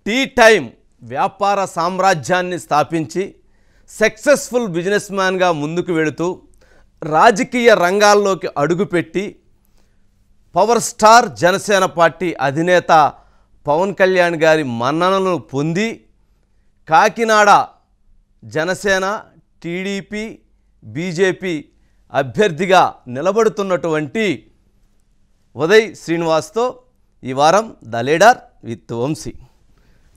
Tea time వ్యాపార సామ్రాజ్యాన్ని స్థాపించి సక్సెస్ఫుల్ బిజినెస్ మ్యాన్గా ముందుకు వెళుతూ రాజకీయ రంగాల్లోకి అడుగుపెట్టి పవర్ స్టార్ జనసేన పార్టీ అధినేత పవన్ కళ్యాణ్ గారి మన్ననలను పొంది కాకినాడ జనసేన టీడీపీ బీజేపీ అభ్యర్థిగా నిలబడుతున్నటువంటి ఉదయ్ శ్రీనివాస్తో ఈ వారం the leader with Vamsi.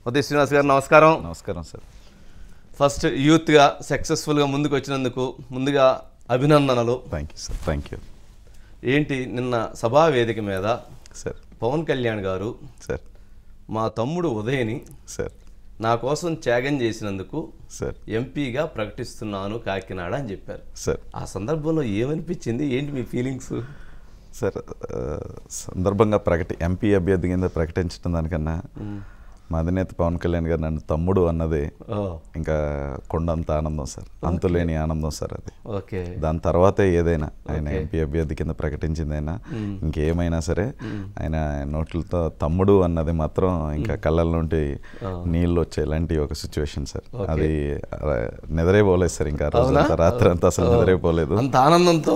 Uday Srinivas గారు నమస్కారం. నమస్కారం సార్. ఫస్ట్ యూత్గా సక్సెస్ఫుల్గా ముందుకు వచ్చినందుకు ముందుగా అభినందనలు. Thank you sir. Thank you. ఏంటి నిన్న సభా వేదిక మీద సార్ పవన్ కళ్యాణ్ గారు సార్ మా తమ్ముడు ఉదయ్ని సార్ నా కోసం త్యాగం చేసినందుకు సార్ ఎంపీగా ప్రకటిస్తున్నాను కాకినాడ అని చెప్పారు. సార్ ఆ సందర్భంలో ఏమనిపించింది, ఏంటి మీ ఫీలింగ్స్? సార్ సందర్భంగా ఎంపీ అభ్యర్థి కింద ప్రకటించడం దానికన్నా మా అధినేత పవన్ కళ్యాణ్ గారు నన్ను తమ్ముడు అన్నది ఇంకా కొండంత ఆనందం సార్, అంతులేని ఆనందం సార్ అది. ఓకే. దాని తర్వాతే ఏదైనా ఆయన ఎంపీ అభ్యర్థి కింద ప్రకటించిందైనా ఇంకేమైనా సరే ఆయన నోట్లతో తమ్ముడు అన్నది మాత్రం ఇంకా కళ్ళ నుండి నీళ్ళు వచ్చే ఇలాంటి ఒక సిచ్యువేషన్ సార్. అది నిద్రే పోలేదు సార్. ఇంకా రోజంతా రాత్రి అంతా అసలు నిద్రే పోలేదు. అంత ఆనందంతో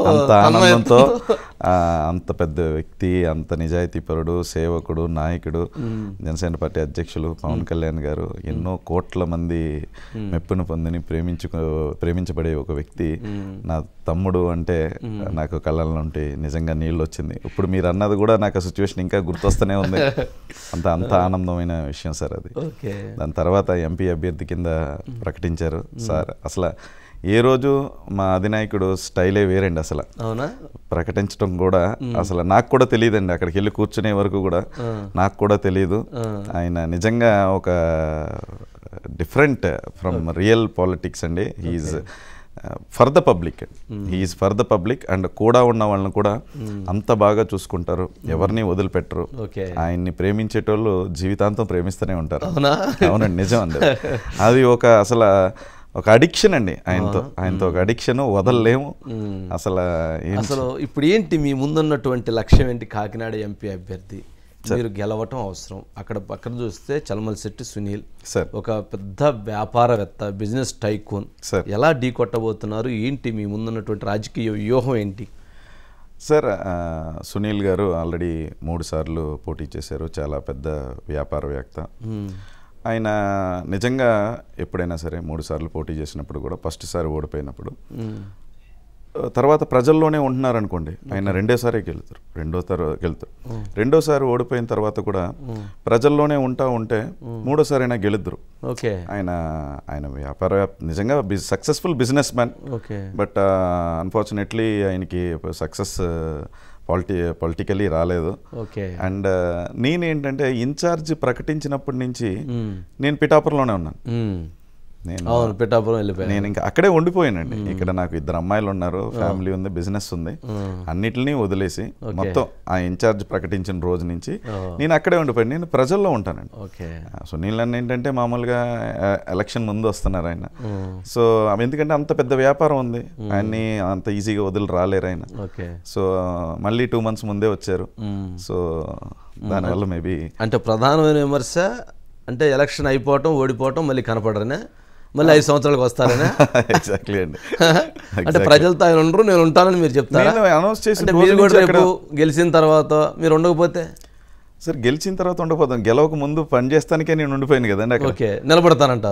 అంత పెద్ద వ్యక్తి, అంత నిజాయితీపరుడు, సేవకుడు, నాయకుడు, జనసేన పార్టీ అధ్యక్షులు పవన్ కళ్యాణ్ గారు ఎన్నో కోట్ల మంది మెప్పును పొందిని ప్రేమించబడే ఒక వ్యక్తి నా తమ్ముడు అంటే నాకు కళ్ళ నుండి నిజంగా నీళ్ళు వచ్చింది. ఇప్పుడు మీరు అన్నది కూడా నాకు ఆ సిచ్యువేషన్ ఇంకా గుర్తొస్తూనే ఉంది. అంత ఆనందమైన విషయం సార్ అది. దాని తర్వాత ఎంపీ అభ్యర్థి కింద ప్రకటించారు సార్. అసలు ఏ రోజు మా అధినాయకుడు స్టైలే వేరండి. అసలు ప్రకటించడం కూడా అసలు నాకు కూడా తెలియదండి. అక్కడికి వెళ్ళి కూర్చునే వరకు కూడా నాకు కూడా తెలియదు. ఆయన నిజంగా ఒక డిఫరెంట్ ఫ్రమ్ రియల్ పాలిటిక్స్ అండి. He's for the public. He's for the public and కూడా ఉన్న వాళ్ళని కూడా అంత బాగా చూసుకుంటారు, ఎవరిని వదిలిపెట్టరు. ఆయన్ని ప్రేమించేటోళ్ళు జీవితాంతం ప్రేమిస్తూనే ఉంటారు. అవునండి, నిజం అండి. అది అసలు ఒక అడిక్షన్ అండి. ఆయనతో ఒక అడిక్షన్, వదలలేము అసలు. ఇప్పుడు ఏంటి మీ ముందున్నటువంటి లక్ష్యం ఏంటి? కాకినాడ ఎంపీ అభ్యర్థి మీరు గెలవటం అవసరం. అక్కడ పక్కన చూస్తే చలమలశెట్టి సునీల్ సార్ ఒక పెద్ద వ్యాపారవేత్త, బిజినెస్ టైకూన్. ఎలా ఢీ కొట్టబోతున్నారు? ఏంటి మీ ముందున్నటువంటి రాజకీయ వ్యూహం ఏంటి? సార్ సునీల్ గారు ఆల్రెడీ 3 సార్లు పోటీ చేశారు. చాలా పెద్ద వ్యాపారవేత్త ఆయన. నిజంగా ఎప్పుడైనా సరే 3 సార్లు పోటీ చేసినప్పుడు కూడా ఫస్ట్ సారి ఓడిపోయినప్పుడు తర్వాత ప్రజల్లోనే ఉంటున్నారనుకోండి, ఆయన రెండోసారి గెలుతారు. రెండోసారి ఓడిపోయిన తర్వాత కూడా ప్రజల్లోనే ఉంటే మూడోసారి అయినా గెలుద్దరు. ఆయన నిజంగా successful business man. But unfortunately ఆయనకి సక్సెస్ పొలిటికలీ రాలేదు. అండ్ నేనేంటంటే ఇన్ఛార్జ్ ప్రకటించినప్పటి నుంచి నేను పిఠాపురంలోనే ఉన్నాను. నేను ఇంకా అక్కడే ఉండిపోయానండి. ఇక్కడ నాకు 2 అమ్మాయిలు ఉన్నారు, ఫ్యామిలీ ఉంది, బిజినెస్ ఉంది. అన్నిటినీ వదిలేసి మొత్తం ఆ ఇన్ఛార్జ్ ప్రకటించిన రోజు నుంచి నేను అక్కడే ఉండిపోయాను. నేను ప్రజల్లో ఉంటానండి. సో నీళ్ళని ఏంటంటే మామూలుగా ఎలక్షన్ ముందు వస్తున్నారు ఆయన. సో ఎందుకంటే అంత పెద్ద వ్యాపారం ఉంది, ఆయన్ని అంత ఈజీగా వదిలి రాలేరు ఆయన. సో మళ్ళీ 2 months ముందే వచ్చారు. సో దానివల్ల మేబీ అంటే ప్రధానమైన విమర్శ అంటే ఎలక్షన్ అయిపోవటం, ఓడిపోవటం, మళ్ళీ కనపడరనే, మళ్ళీ 5 సంవత్సరాలకు వస్తారనే. ఎగ్జాక్ట్లీ అండి. అంటే ప్రజలతో ఆయన ఉండరు, నేను ఉంటానని మీరు చెప్తారు. అనౌన్స్ చేసి మీరు కూడా రేపు గెలిచిన తర్వాత మీరు ఉండకపోతే సార్, గెలిచిన తర్వాత ఉండిపోతాం. గెలవక ముందు పని చేస్తానికే నేను ఉండిపోయాను కదండి. అక్కడ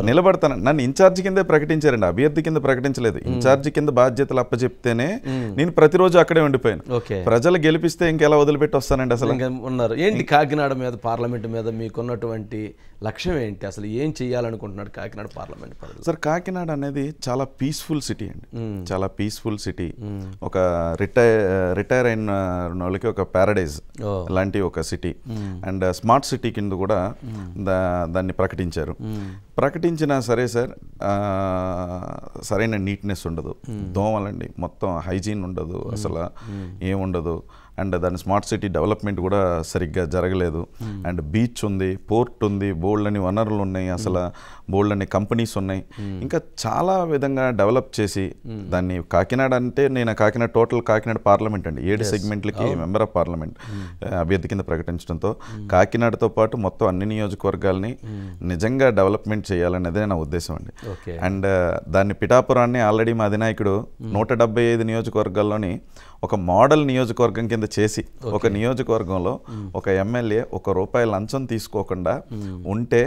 నిలబడతాను. నన్ను ఇన్ఛార్జ్ కిందే ప్రకటించారండి, అభ్యర్థి కింద ప్రకటించలేదు. ఇన్ఛార్జ్ కింద బాధ్యతలు అప్పచెప్తేనే నేను ప్రతిరోజు అక్కడే ఉండిపోయాను. ప్రజలు గెలిపిస్తే ఇంకెలా వదిలిపెట్టి వస్తానండి అసలు. ఉన్నారు ఏంటి కాకినాడ మీద, పార్లమెంట్ మీద మీకున్నటువంటి లక్ష్యం ఏంటి? అసలు ఏం చెయ్యాలనుకుంటున్నాడు కాకినాడ పార్లమెంట్ పరిధిలో? సార్ కాకినాడ అనేది చాలా పీస్ఫుల్ సిటీ అండి. చాలా పీస్ఫుల్ సిటీ. ఒక రిటైర్ అయిన వాళ్ళకి ఒక ప్యారడైజ్ లాంటి ఒక సిటీ. అండ్ స్మార్ట్ సిటీ కింద కూడా దాన్ని ప్రకటించారు. ప్రకటించినా సరే సార్, సరైన నీట్నెస్ ఉండదు, దోమలండి, మొత్తం హైజీన్ ఉండదు, అసలు ఏముండదు. అండ్ దాని స్మార్ట్ సిటీ డెవలప్మెంట్ కూడా సరిగ్గా జరగలేదు. అండ్ బీచ్ ఉంది, పోర్ట్ ఉంది, బోల్డ్ అని వనరులు ఉన్నాయి, అసలు బోల్డ్ అని కంపెనీస్ ఉన్నాయి. ఇంకా చాలా విధంగా డెవలప్ చేసి దాన్ని కాకినాడ అంటే నేను కాకినాడ పార్లమెంట్ అండి 7 సెగ్మెంట్లకి మెంబర్ ఆఫ్ పార్లమెంట్ అభ్యర్థి కింద ప్రకటించడంతో కాకినాడతో పాటు మొత్తం అన్ని నియోజకవర్గాల్ని నిజంగా డెవలప్మెంట్ చేయాలనేదే నా ఉద్దేశం అండి. అండ్ దాన్ని పిఠాపురాన్ని ఆల్రెడీ మా అధినాయకుడు 175 నియోజకవర్గాల్లోని ఒక మోడల్ నియోజకవర్గం కింద చేసి ఒక నియోజకవర్గంలో ఒక ఎమ్మెల్యే ₹1 లంచం తీసుకోకుండా ఉంటే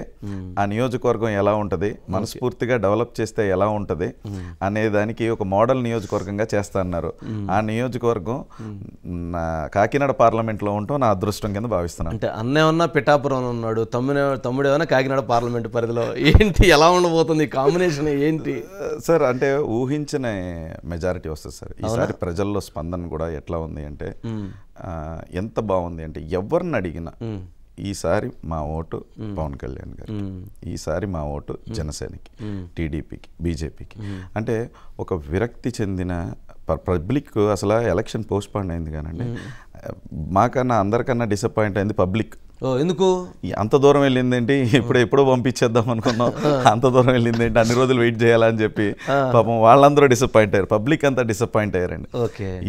ఆ నియోజకవర్గం ఎలా ఉంటుంది, మనస్ఫూర్తిగా డెవలప్ చేస్తే ఎలా ఉంటుంది అనే దానికి ఒక మోడల్ నియోజకవర్గంగా చేస్తా అన్నారు. ఆ నియోజకవర్గం కాకినాడ పార్లమెంట్లో ఉండటం నా అదృష్టం కింద భావిస్తున్నాను. అంటే అన్నేమన్నా పిఠాపురం ఉన్నాడు, తమ్ముడేమన్నా కాకినాడ పార్లమెంట్ పరిధిలో, ఏంటి ఎలా ఉండబోతుంది కాంబినేషన్ ఏంటి సార్? అంటే ఊహించిన మెజారిటీ వస్తుంది సార్. ఈసారి ప్రజల్లో స్పందన కూడా ఎట్లా ఉంది అంటే ఎంత బాగుంది అంటే ఎవరిని అడిగినా ఈసారి మా ఓటు పవన్ కళ్యాణ్ గారు, ఈసారి మా ఓటు జనసేనకి, టీడీపీకి, బీజేపీకి. అంటే ఒక విరక్తి చెందిన పబ్లిక్ అసలు ఎలక్షన్ పోస్ట్పోన్ అయింది కానండి, మాకన్నా అందరికన్నా డిసప్పాయింట్ అయింది పబ్లిక్. ఎందుకు అంత దూరం వెళ్ళింది ఏంటి, ఎప్పుడో పంపించేద్దాం అనుకున్నాం, అంత దూరం వెళ్ళింది ఏంటి, అన్ని రోజులు వెయిట్ చేయాలని చెప్పి పాపం వాళ్ళందరూ డిసప్పాయింట్ అయ్యారు, పబ్లిక్ అంతా డిసప్పాయింట్ అయ్యారండి.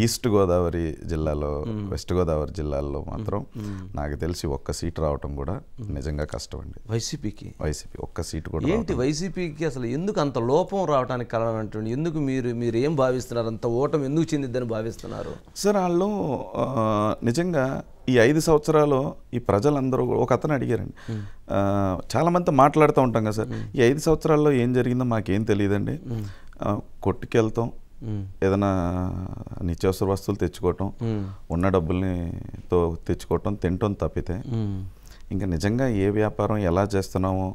ఈస్ట్ గోదావరి జిల్లాలో, వెస్ట్ గోదావరి జిల్లాల్లో మాత్రం నాకు తెలిసి ఒక్క సీట్ రావటం కూడా నిజంగా కష్టం అండి వైసీపీ ఒక్క సీట్ కూడా. ఏంటి వైసీపీకి అసలు ఎందుకు అంత లోపం రావడానికి కారణం అంటే ఎందుకు మీరు ఏం భావిస్తున్నారు, అంత ఓటం ఎందుకు చెందిద్దని భావిస్తున్నారు సార్? వాళ్ళు నిజంగా ఈ 5 సంవత్సరాలు ఈ ప్రజలందరూ ఒక అతను అడిగారండి, చాలామంది మాట్లాడుతూ ఉంటాం కదా సార్, ఈ 5 సంవత్సరాల్లో ఏం జరిగిందో మాకేం తెలియదండి, కొట్టుకెళ్తాం, ఏదైనా నిత్యావసర వస్తువులు తెచ్చుకోవటం, ఉన్న డబ్బులతో తెచ్చుకోవటం, తినటం తప్పితే ఇంకా నిజంగా ఏ వ్యాపారం ఎలా చేస్తున్నామో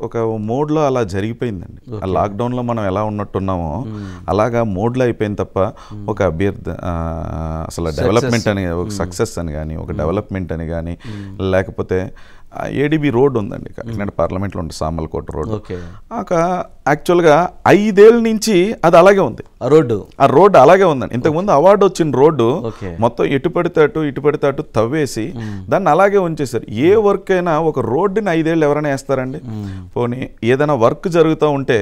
ఒక మోడ్లో అలా జరిగిపోయిందండి. ఆ లాక్డౌన్లో మనం ఎలా ఉన్నట్టున్నామో అలాగా మోడ్లో అయిపోయింది తప్ప ఒక అభ్యర్థి అసలు డెవలప్మెంట్ అని, ఒక సక్సెస్ అని కానీ, ఒక డెవలప్మెంట్ అని కానీ, లేకపోతే ఏడీబీ రోడ్ ఉందండి కాకినాడ పార్లమెంట్లో ఉంటుంది, సామర్లకోట రోడ్డు. యాక్చువల్గా 5 ఏళ్ళ నుంచి అది అలాగే ఉంది, ఆ రోడ్డు అలాగే ఉందండి. ఇంతకుముందు అవార్డు వచ్చిన రోడ్డు మొత్తం ఇటు పడితే అటు తవ్వేసి దాన్ని అలాగే ఉంచేశారు. ఏ వర్క్ అయినా ఒక రోడ్డుని 5 ఏళ్ళు ఎవరైనా వేస్తారండి? పోనీ ఏదైనా వర్క్ జరుగుతూ ఉంటే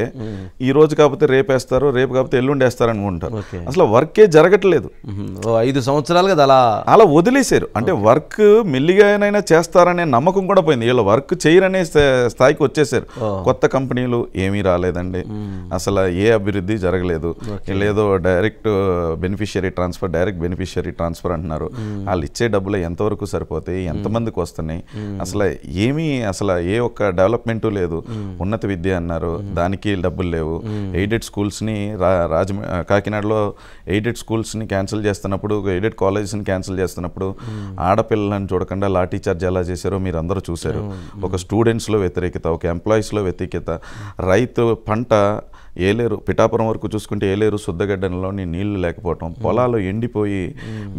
ఈ రోజు కాకపోతే రేపు వేస్తారు, రేపు కాకపోతే ఎల్లుండి వేస్తారు అనుకుంటారు. అసలు వర్కే జరగట్లేదు, 5 సంవత్సరాలుగా అలా వదిలేశారు. అంటే వర్క్ మెల్లిగానైనా చేస్తారనే నమ్మకం కూడా పోయింది, వీళ్ళు వర్క్ చేయరనే స్థాయికి వచ్చేసారు. కొత్త కంపెనీలు ఏమీ రాలేదండి, అసలు ఏ అభివృద్ధి జరగలేదు. లేదో డైరెక్ట్ బెనిఫిషియరీ ట్రాన్స్ఫర్ అంటున్నారు, వాళ్ళు ఇచ్చే డబ్బులు ఎంతవరకు సరిపోతాయి, ఎంతమందికి వస్తున్నాయి, అసలు ఏ ఒక్క డెవలప్మెంట్ లేదు. ఉన్నత విద్య అన్నారు, దానికి డబ్బులు లేవు. ఎయిడెడ్ స్కూల్స్ని కాకినాడలో ఎయిడెడ్ స్కూల్స్ని క్యాన్సిల్ చేస్తున్నప్పుడు, ఎయిడెడ్ కాలేజెస్ని క్యాన్సిల్ చేస్తున్నప్పుడు ఆడపిల్లలను చూడకుండా లాఠీ చార్జ్ ఎలా చేశారో మీరు అందరూ చూశారు. ఒక స్టూడెంట్స్లో వ్యతిరేకత, ఒక ఎంప్లాయీస్లో వ్యతిరేకత, రైతు పంట ఏలేరు, పిఠాపురం వరకు చూసుకుంటే ఏలేరు శుద్ధగడ్డలోని నీళ్లు లేకపోవటం, పొలాలు ఎండిపోయి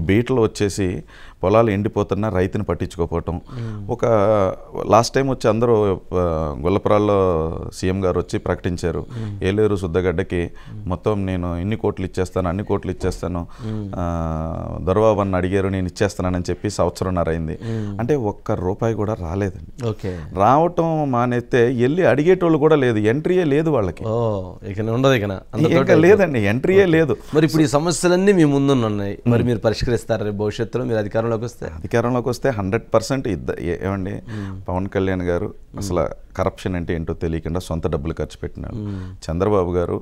బీటలు వచ్చేసి పొలాలు ఎండిపోతున్నా రైతుని పట్టించుకోకపోవటం. ఒక లాస్ట్ టైం వచ్చి అందరూ గొల్లపురాల్లో సీఎం గారు వచ్చి ప్రకటించారు, ఏలేరు శుద్ధగడ్డకి మొత్తం నేను అన్ని కోట్లు ఇచ్చేస్తాను, దొరబాబు అడిగారు నేను ఇచ్చేస్తానని చెప్పి 1.5 సంవత్సరం అయింది. అంటే ₹1 కూడా రాలేదండి. రావటం మానేస్తే వెళ్ళి అడిగేటోళ్ళు కూడా లేదు, ఎంట్రీయే లేదు వాళ్ళకి, లేదండి, ఎంట్రీయే లేదు. మరి ఇప్పుడు ఈ సమస్యలన్నీ మీ ముందున్నాయి, మరి మీరు పరిష్కరిస్తారు భవిష్యత్తులో మీరు అధికారంలోకి వస్తే 100%. ఏమండి, పవన్ కళ్యాణ్ గారు అసలు కరప్షన్ అంటే ఏంటో తెలియకుండా సొంత డబ్బులు ఖర్చు పెట్టినాడు. చంద్రబాబు గారు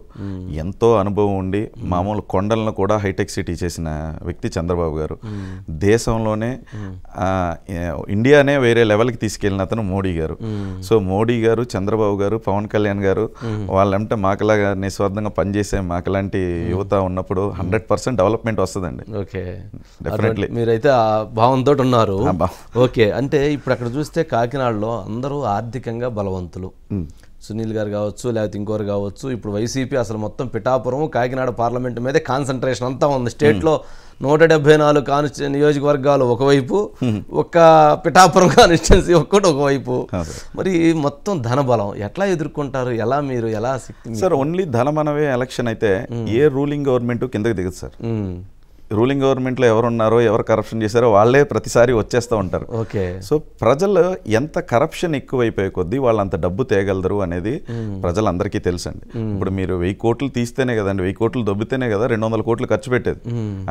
ఎంతో అనుభవం ఉండి మామూలు కొండలను కూడా హైటెక్ సిటీ చేసిన వ్యక్తి చంద్రబాబు గారు. దేశంలోనే ఇండియానే వేరే లెవెల్కి తీసుకెళ్ళిన అతను మోడీ గారు. సో మోడీ గారు, చంద్రబాబు గారు, పవన్ కళ్యాణ్ గారు వాళ్ళంటే మాకలాగా నిస్వార్థంగా పనిచేసే మాకలాంటి యువత ఉన్నప్పుడు 100% డెవలప్మెంట్ వస్తుందండి. డెఫినెట్లీ మీరైతే ఆ భావంతో ఉన్నారు. ఓకే, అంటే ఇప్పుడు అక్కడ చూస్తే కాకినాడలో అందరూ ఆర్థికంగా బలవంతులు, సునీల్ గారు కావచ్చు, లేకపోతే ఇంకోరు కావచ్చు. ఇప్పుడు వైసీపీ అసలు మొత్తం పిఠాపురం, కాకినాడ పార్లమెంట్ మీదే కాన్సన్ట్రేషన్ అంతా ఉంది. స్టేట్లో 174 నియోజకవర్గాలు ఒకవైపు, ఒక్క పిఠాపురం కాన్స్టిట్యున్సీ ఒకవైపు. మరి మొత్తం ధనబలం ఎట్లా ఎదుర్కొంటారు, మీరు ఎలా శక్తి? సార్ ఓన్లీ ధనబలమే ఎలక్షన్ అయితే ఏ రూలింగ్ గవర్నమెంట్ కిందకి దిగదు సార్. రూలింగ్ గవర్నమెంట్లో ఎవరున్నారో ఎవరు కరప్షన్ చేశారో వాళ్ళే ప్రతిసారి వచ్చేస్తూ ఉంటారు. ఓకే. సో ప్రజలు ఎంత కరప్షన్ ఎక్కువైపోయే కొద్దీ వాళ్ళు అంత డబ్బు తేగలరు అనేది ప్రజలందరికీ తెలుసండి. ఇప్పుడు మీరు 1000 కోట్లు తీస్తేనే కదండి, 1000 కోట్లు దొబ్బితేనే కదా 200 కోట్లు ఖర్చు పెట్టేది.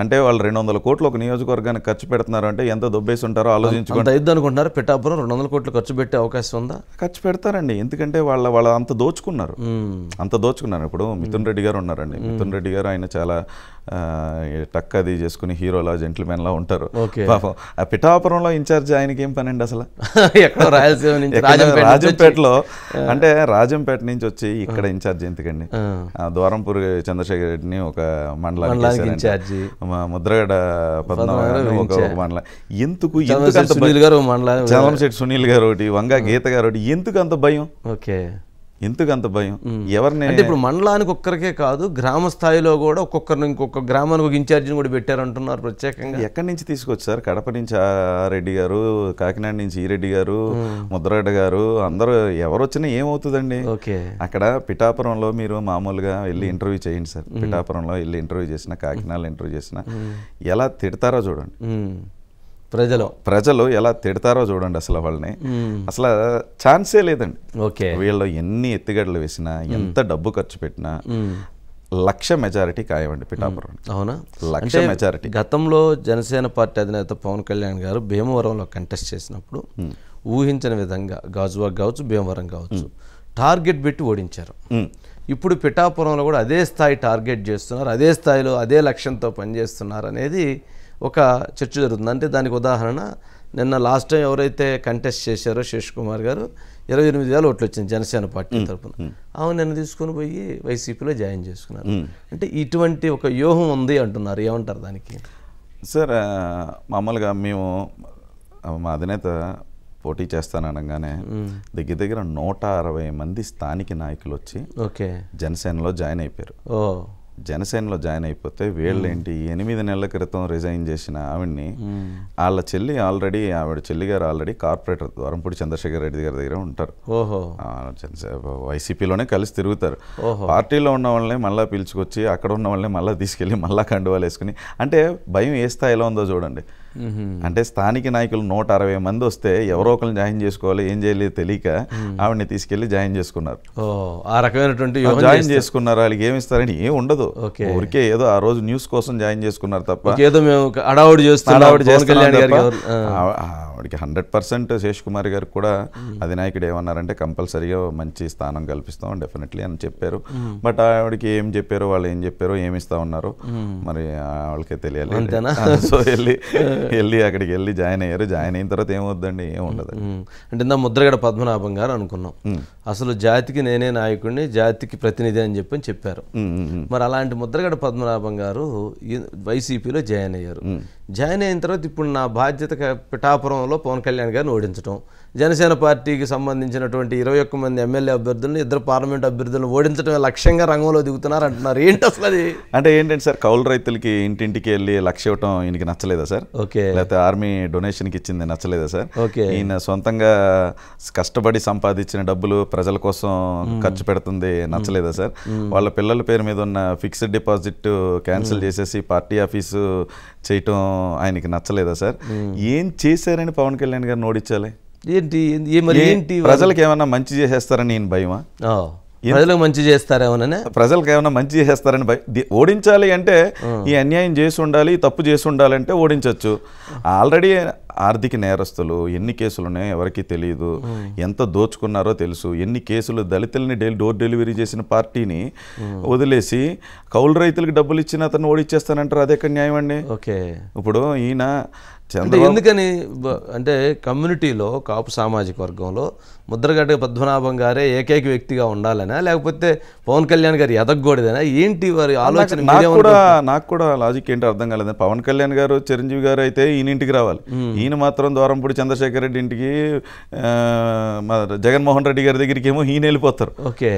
అంటే వాళ్ళు 200 కోట్లు ఒక నియోజకవర్గానికి ఖర్చు పెడుతున్నారు అంటే ఎంత దొబ్బేసి ఉంటారో ఆలోచించుకోండి. అనుకుంటున్నారు పిఠాపురం 200 కోట్లు ఖర్చు పెట్టే అవకాశం ఉందా? ఖర్చు పెడతారండి, ఎందుకంటే వాళ్ళ అంత దోచుకున్నారు. ఇప్పుడు మిథున్ రెడ్డి గారు ఉన్నారండి. మిథున్ రెడ్డి గారు ఆయన చాలా టక్ అది చేసుకుని హీరోలా జెంటిల్మెన్లా ఉంటారు. పాపం ఆ పిఠాపురంలో ఇన్ఛార్జ్ ఆయనకి ఏం పని అండి అసలు? రాజంపేటలో అంటే రాజంపేట నుంచి వచ్చి ఇక్కడ ఇన్ఛార్జ్ ఎందుకండి? ద్వారంపూర్ చంద్రశేఖర్ రెడ్డిని ఒక మండలానికి ఇన్ఛార్జి, ముద్రగడ పద్మనాభం ఒక మండలం. ఎందుకు చంద్రశెట్టి సునీల్ గారు ఒకటి, వంగా గీత గారు ఒకటి, ఎందుకు అంత భయం? ఓకే, ఎందుకు అంత భయం? ఎవరిని అంటే ఇప్పుడు మండలానికి ఒక్కరికే కాదు, గ్రామ స్థాయిలో కూడా ఒక్కొక్కరిని ఇంకొక గ్రామానికి ఒక ఇన్ఛార్జిని కూడా పెట్టారంటున్నారు ప్రత్యేకంగా. ఎక్కడి నుంచి తీసుకొచ్చారు? కడప నుంచి ఆ రెడ్డి గారు, కాకినాడ నుంచి ఈ రెడ్డి గారు, ముద్రగడ్డ గారు, అందరూ ఎవరు వచ్చినా ఏమవుతుందండి? ఓకే. అక్కడ పిఠాపురంలో మీరు మామూలుగా వెళ్ళి ఇంటర్వ్యూ చేయండి సార్. పిఠాపురంలో వెళ్ళి ఇంటర్వ్యూ చేసినా, కాకినాడలో ఇంటర్వ్యూ చేసినా ఎలా తిడతారో చూడండి. ప్రజలు ఎలా తిడతారో చూడండి. అసలు వాళ్ళని అసలు ఛాన్సే లేదండి. ఓకే. వీళ్ళు ఎన్ని ఎత్తుగడలు వేసినా, ఎంత డబ్బు ఖర్చు పెట్టినా 1,00,000 మెజారిటీ ఖాయమండి పిఠాపురం. అవునా? 1,00,000 మెజారిటీ. గతంలో జనసేన పార్టీ అధినేత పవన్ కళ్యాణ్ గారు భీమవరంలో కంటెస్ట్ చేసినప్పుడు ఊహించని విధంగా గాజువాక్ కావచ్చు, భీమవరం కావచ్చు, టార్గెట్ పెట్టి ఓడించారు. ఇప్పుడు పిఠాపురంలో కూడా అదే స్థాయి టార్గెట్ చేస్తున్నారు, అదే స్థాయిలో అదే లక్ష్యంతో పనిచేస్తున్నారు అనేది ఒక చర్చ జరుగుతుంది. అంటే దానికి ఉదాహరణ నిన్న లాస్ట్ టైం ఎవరైతే కంటెస్ట్ చేశారో శేష్ కుమార్ గారు 28,000 ఓట్లు వచ్చింది జనసేన పార్టీ తరఫున. ఆమె నిన్న తీసుకొని పోయి వైసీపీలో జాయిన్ చేసుకున్నారు. అంటే ఇటువంటి ఒక వ్యూహం ఉంది అంటున్నారు, ఏమంటారు దానికి? సార్ మామూలుగా మేము మా అధినేత పోటీ చేస్తాననగానే దగ్గర 160 మంది స్థానిక నాయకులు వచ్చి జనసేనలో జాయిన్ అయిపోయారు. జనసేనలో జాయిన్ అయిపోతే వీళ్ళేంటి 8 నెలల క్రితం రిజైన్ చేసిన ఆవిడ్ని వాళ్ళ చెల్లి ఆవిడ చెల్లి గారు ఆల్రెడీ కార్పొరేటర్ ద్వారంపూడి చంద్రశేఖర్ రెడ్డి గారి దగ్గర ఉంటారు. వైసీపీలోనే కలిసి తిరుగుతారు. పార్టీలో ఉన్న వాళ్ళని మళ్ళీ పిలుచుకొచ్చి అక్కడ ఉన్న వాళ్ళని మళ్ళీ తీసుకెళ్ళి మళ్ళీ కండువాలు వేసుకుని, అంటే భయం ఏ స్థాయిలో ఉందో చూడండి. అంటే స్థానిక నాయకులు 160 మంది వస్తే ఎవరో ఒకరిని జాయిన్ చేసుకోవాలి, ఏం చేయలేదు తెలియక ఆవిడని తీసుకెళ్లి జాయిన్ చేసుకున్నారు. ఆ రకమైనటువంటి జాయిన్ చేసుకున్నారు. వాళ్ళకి ఏమి ఇస్తారని ఏం ఉండదు, ఊరికే ఏదో ఆ రోజు న్యూస్ కోసం జాయిన్ చేసుకున్నారు తప్ప ఆవిడకి 100% శేష్ కుమార్ గారికి కూడా అధినాయకుడు ఏమన్నారంటే కంపల్సరీగా మంచి స్థానం కల్పిస్తాం డెఫినెట్లీ అని చెప్పారు. బట్ ఆవిడకి ఏం చెప్పారో, వాళ్ళు ఏం చెప్పారో, ఏమి ఇస్తా ఉన్నారో మరి వాళ్ళకే తెలియాలి. సో వెళ్ళి అక్కడికి వెళ్ళి జాయిన్ అయ్యారు. జాయిన్ అయిన తర్వాత ఏమవుద్దండి? ఏం ఉండదు. అంటే నా ముద్రగడ పద్మనాభం గారు అనుకున్నాం అసలు జాతికి నేనే నాయకుడిని, జాతికి ప్రతినిధి అని చెప్పారు. మరి అలాంటి ముద్రగడ పద్మనాభం గారు వైసీపీలో జాయిన్ అయ్యారు. జాయిన్ అయిన తర్వాత ఇప్పుడు నా బాధ్యత పిఠాపురంలో పవన్ కళ్యాణ్ గారిని ఓడించడం, జనసేన పార్టీకి సంబంధించినటువంటి 21 మంది ఎమ్మెల్యే అభ్యర్థులను, 2 పార్లమెంట్ అభ్యర్థులను ఓడించడమే లక్ష్యంగా రంగంలో దిగుతున్నారు అంటున్నారు. ఏంటి అసలు అది? అంటే ఏంటంటే సార్, కౌలు రైతులకి ఇంటింటికి వెళ్ళి లక్ష ఇవ్వటం ఈయనకి నచ్చలేదా సార్? లేకపోతే ఆర్మీ డొనేషన్కి ఇచ్చింది నచ్చలేదా సార్? ఈయన సొంతంగా కష్టపడి సంపాదించిన డబ్బులు ప్రజల కోసం ఖర్చు పెడుతుంది నచ్చలేదా సార్? వాళ్ళ పిల్లల పేరు మీద ఉన్న ఫిక్స్డ్ డిపాజిట్ క్యాన్సిల్ చేసేసి పార్టీ ఆఫీసు చేయటం ఆయనకి నచ్చలేదా సార్? ఏం చేశారని పవన్ కళ్యాణ్ గారిని ఓడించాలి? ఏంటి ప్రజలకు ఏమన్నా మంచి చేసేస్తారని నేను భయమా? ప్రజలకు మంచి చేస్తారేమోననే, ప్రజలకు ఏమైనా మంచి చేస్తారని ఓడించాలి అంటే ఈ అన్యాయం చేసి ఉండాలి, తప్పు చేసి ఉండాలంటే ఓడించవచ్చు. ఆల్రెడీ ఆర్థిక నేరస్తులు ఎన్ని కేసులు ఉన్నాయో ఎవరికి తెలియదు, ఎంత దోచుకున్నారో తెలుసు. ఎన్ని కేసులు దళితుల్ని డోర్ డెలివరీ చేసిన పార్టీని వదిలేసి కౌలు రైతులకు డబ్బులు ఇచ్చిన అతను ఓడిచ్చేస్తానంటారు. అదే న్యాయం అండి. ఇప్పుడు ఈయన ఎందుకని అంటే కమ్యూనిటీలో కాపు సామాజిక వర్గంలో ముద్రగడ్డ పద్మనాభం గారే ఏకైక వ్యక్తిగా ఉండాలనా, లేకపోతే పవన్ కళ్యాణ్ గారు ఎదగకూడదనా? ఏంటి వారి ఆలోచన? నాకు కూడా లాజిక్ ఏంటో అర్థం కాలేదు. పవన్ కళ్యాణ్ గారు చిరంజీవి గారు అయితే ఈయన ఇంటికి రావాలి, ఈయన మాత్రం ద్వారంపూడి చంద్రశేఖర్ రెడ్డి ఇంటికి జగన్మోహన్ రెడ్డి గారి దగ్గరికి ఏమో ఈయన వెళ్ళిపోతారు. ఓకే,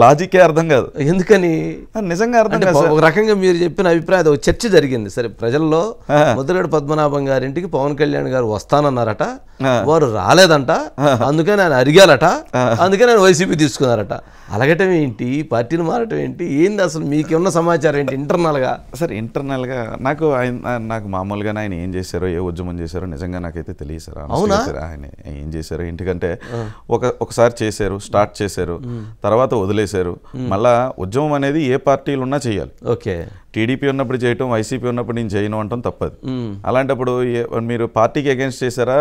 లాజికే అర్థం కాదు. ఎందుకని నిజంగా అర్థం కాదు. ఒక రకంగా మీరు చెప్పిన అభిప్రాయం ఒక చర్చ జరిగింది. సరే, ప్రజల్లో ముద్రగడ పద్మనాభం గారింటికి పవన్ కళ్యాణ్ గారు వస్తానన్నారట, వారు రాలేదంట, అందుకని ఆయన అడిగారట, అందుకని ఆయన వైసీపీ తీసుకున్నారట. అలగటం ఏంటి, పార్టీని మారటం ఏంటి, ఏంది అసలు మీకున్న సమాచారం ఏంటి ఇంటర్నల్గా? సార్ ఇంటర్నల్గా నాకు మామూలుగానే ఆయన ఏం చేశారో, ఏ ఉద్యమం చేశారో నిజంగా నాకైతే తెలియదు సార్. అవునా, ఆయన ఏం చేశారో ఎందుకంటే ఒకసారి చేశారు, స్టార్ట్ చేశారు, తర్వాత వదిలేశారు. మళ్ళా ఉద్యమం అనేది ఏ పార్టీలు ఉన్నా చేయాలి. ఓకే, టీడీపీ ఉన్నప్పుడు చేయటం, వైసీపీ ఉన్నప్పుడు నేను చేయను అంటాం తప్పదు. అలాంటప్పుడు మీరు పార్టీకి అగేన్స్ట్ చేశారా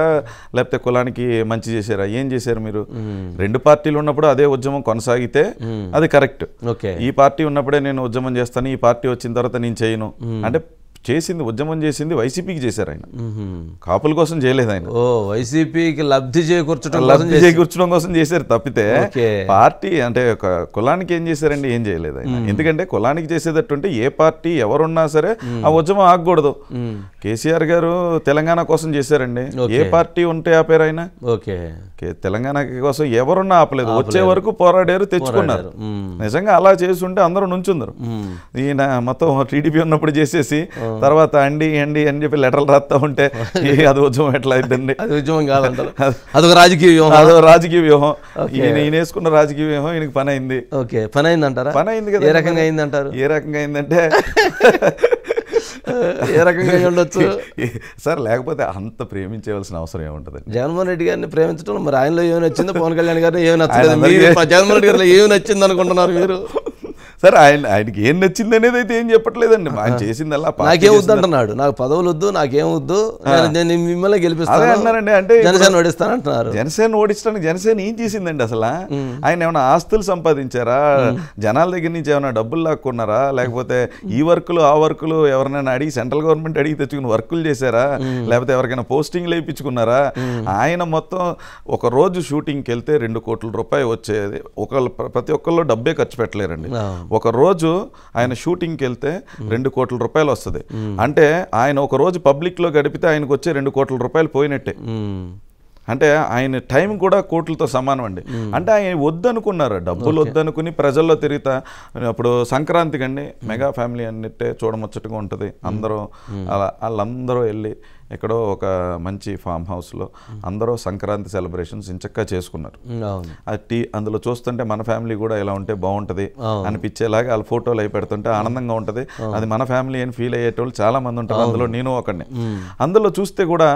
లేకపోతే కులానికి మంచి చేశారా, ఏం చేశారు మీరు? రెండు పార్టీలు ఉన్నప్పుడు అదే ఉద్యమం కొనసాగితే అది కరెక్ట్. ఈ పార్టీ ఉన్నప్పుడే నేను ఉద్యమం చేస్తాను, ఈ పార్టీ వచ్చిన తర్వాత నేను చేయను అంటే చేసింది, ఉద్యమం చేసింది వైసీపీకి చేశారు. ఆయన కాపుల కోసం చేయలేదు. ఆయన వైసీపీకి లబ్ధి చేకూర్చడం కోసం చేశారు తప్పితే పార్టీ అంటే కులానికి ఏం చేశారండి? ఏం చేయలేదు ఆయన. ఎందుకంటే కులానికి చేసేటట్టుంటే ఏ పార్టీ ఎవరున్నా సరే ఆ ఉద్యమం ఆగకూడదు. కేసీఆర్ గారు తెలంగాణ కోసం చేశారండి, ఏ పార్టీ ఉంటే ఆపారు ఆయన? తెలంగాణ కోసం ఎవరున్నా ఆపలేదు, వచ్చే వరకు పోరాడారు, తెచ్చుకున్నారు. నిజంగా అలా చేస్తుంటే అందరూ నుంచుందరు. ఈయన మొత్తం టీడీపీ ఉన్నప్పుడు చేసేసి తర్వాత అండి అండి అని చెప్పి లెటర్లు రాస్తా ఉంటే అది ఉద్యమం ఎట్లా అయిద్దండి? అది ఉద్యమం కాదంటారు, అదొక రాజకీయ వ్యూహం. అదొక రాజకీయ వ్యూహం. ఈయన వేసుకున్న రాజకీయ వ్యూహం ఈయనకి పని అయింది. ఓకే, పని అయింది అంటారా? పని అయింది కదా. ఏ రకంగా అయింది అంటారు? ఏ రకంగా అయిందంటే ఏ రకంగా ఉండొచ్చు సార్? లేకపోతే అంత ప్రేమించవలసిన అవసరం ఏముంటుంది? జగన్మోహన్ రెడ్డి గారిని ప్రేమించడం మరి ఆయనలో ఏమి నచ్చిందో, పవన్ కళ్యాణ్ గారిని ఏమి నచ్చలేదు, జగన్మోహన్ రెడ్డి గారిలో ఏమి నచ్చింది అనుకుంటున్నారు మీరు? సార్ ఆయనకి ఏం నచ్చింది అనేది అయితే ఏం చెప్పట్లేదండి. ఆయన చేసింది అలా నాకేం వద్దు అంటున్నాడు, నాకు పదవులు వద్దు, నాకేం వద్దు, నేను మిమ్మల్ని గెలిపిస్తాను అన్నారండి. అంటే జనసేన ఓడిస్తాను అంటున్నారు. జనసేన ఓడించడానికి జనసేన ఏం చేసిందండి అసలు? ఆయన ఏమైనా ఆస్తులు సంపాదించారా? జనాల దగ్గర నుంచి ఏమైనా డబ్బులు లాక్కున్నారా? లేకపోతే ఈ వర్కులు ఆ వర్కులు ఎవరినైనా అడిగి సెంట్రల్ గవర్నమెంట్ అడిగి తెచ్చుకుని వర్కులు చేశారా? లేకపోతే ఎవరికైనా పోస్టింగ్లు వేయించుకున్నారా? ఆయన మొత్తం ఒక రోజు షూటింగ్కి వెళ్తే 2 కోట్ల రూపాయలు వచ్చేది. ప్రతి ఒక్కళ్ళు డబ్బే ఖర్చు పెట్టలేరండి. ఒక రోజు ఆయన షూటింగ్కి వెళ్తే 2 కోట్ల రూపాయలు వస్తుంది. అంటే ఆయన ఒక రోజు పబ్లిక్లో గడిపితే ఆయనకు వచ్చే 2 కోట్ల రూపాయలు పోయినట్టే. అంటే ఆయన టైం కూడా కోట్లతో సమానం అండి. అంటే ఆయన వద్దనుకున్నారు, డబ్బులు వద్దనుకుని ప్రజల్లో తిరుగుతా. అప్పుడు సంక్రాంతికి అండి మెగా ఫ్యామిలీ అన్నట్టే చూడముచ్చటగా ఉంటుంది. అందరూ వాళ్ళందరూ వెళ్ళి ఎక్కడో ఒక మంచి ఫామ్ హౌస్లో అందరూ సంక్రాంతి సెలబ్రేషన్స్ ఇంచక్కా చేసుకున్నారు. అందులో చూస్తుంటే మన ఫ్యామిలీ కూడా ఇలా ఉంటే బాగుంటుంది అనిపించేలాగా వాళ్ళ ఫోటోలు అయి పెడుతుంటే ఆనందంగా ఉంటుంది. అది మన ఫ్యామిలీ అని ఫీల్ అయ్యేటోళ్ళు చాలా మంది ఉంటారు, అందులో నేను ఒకడిని. అందులో చూస్తే కూడా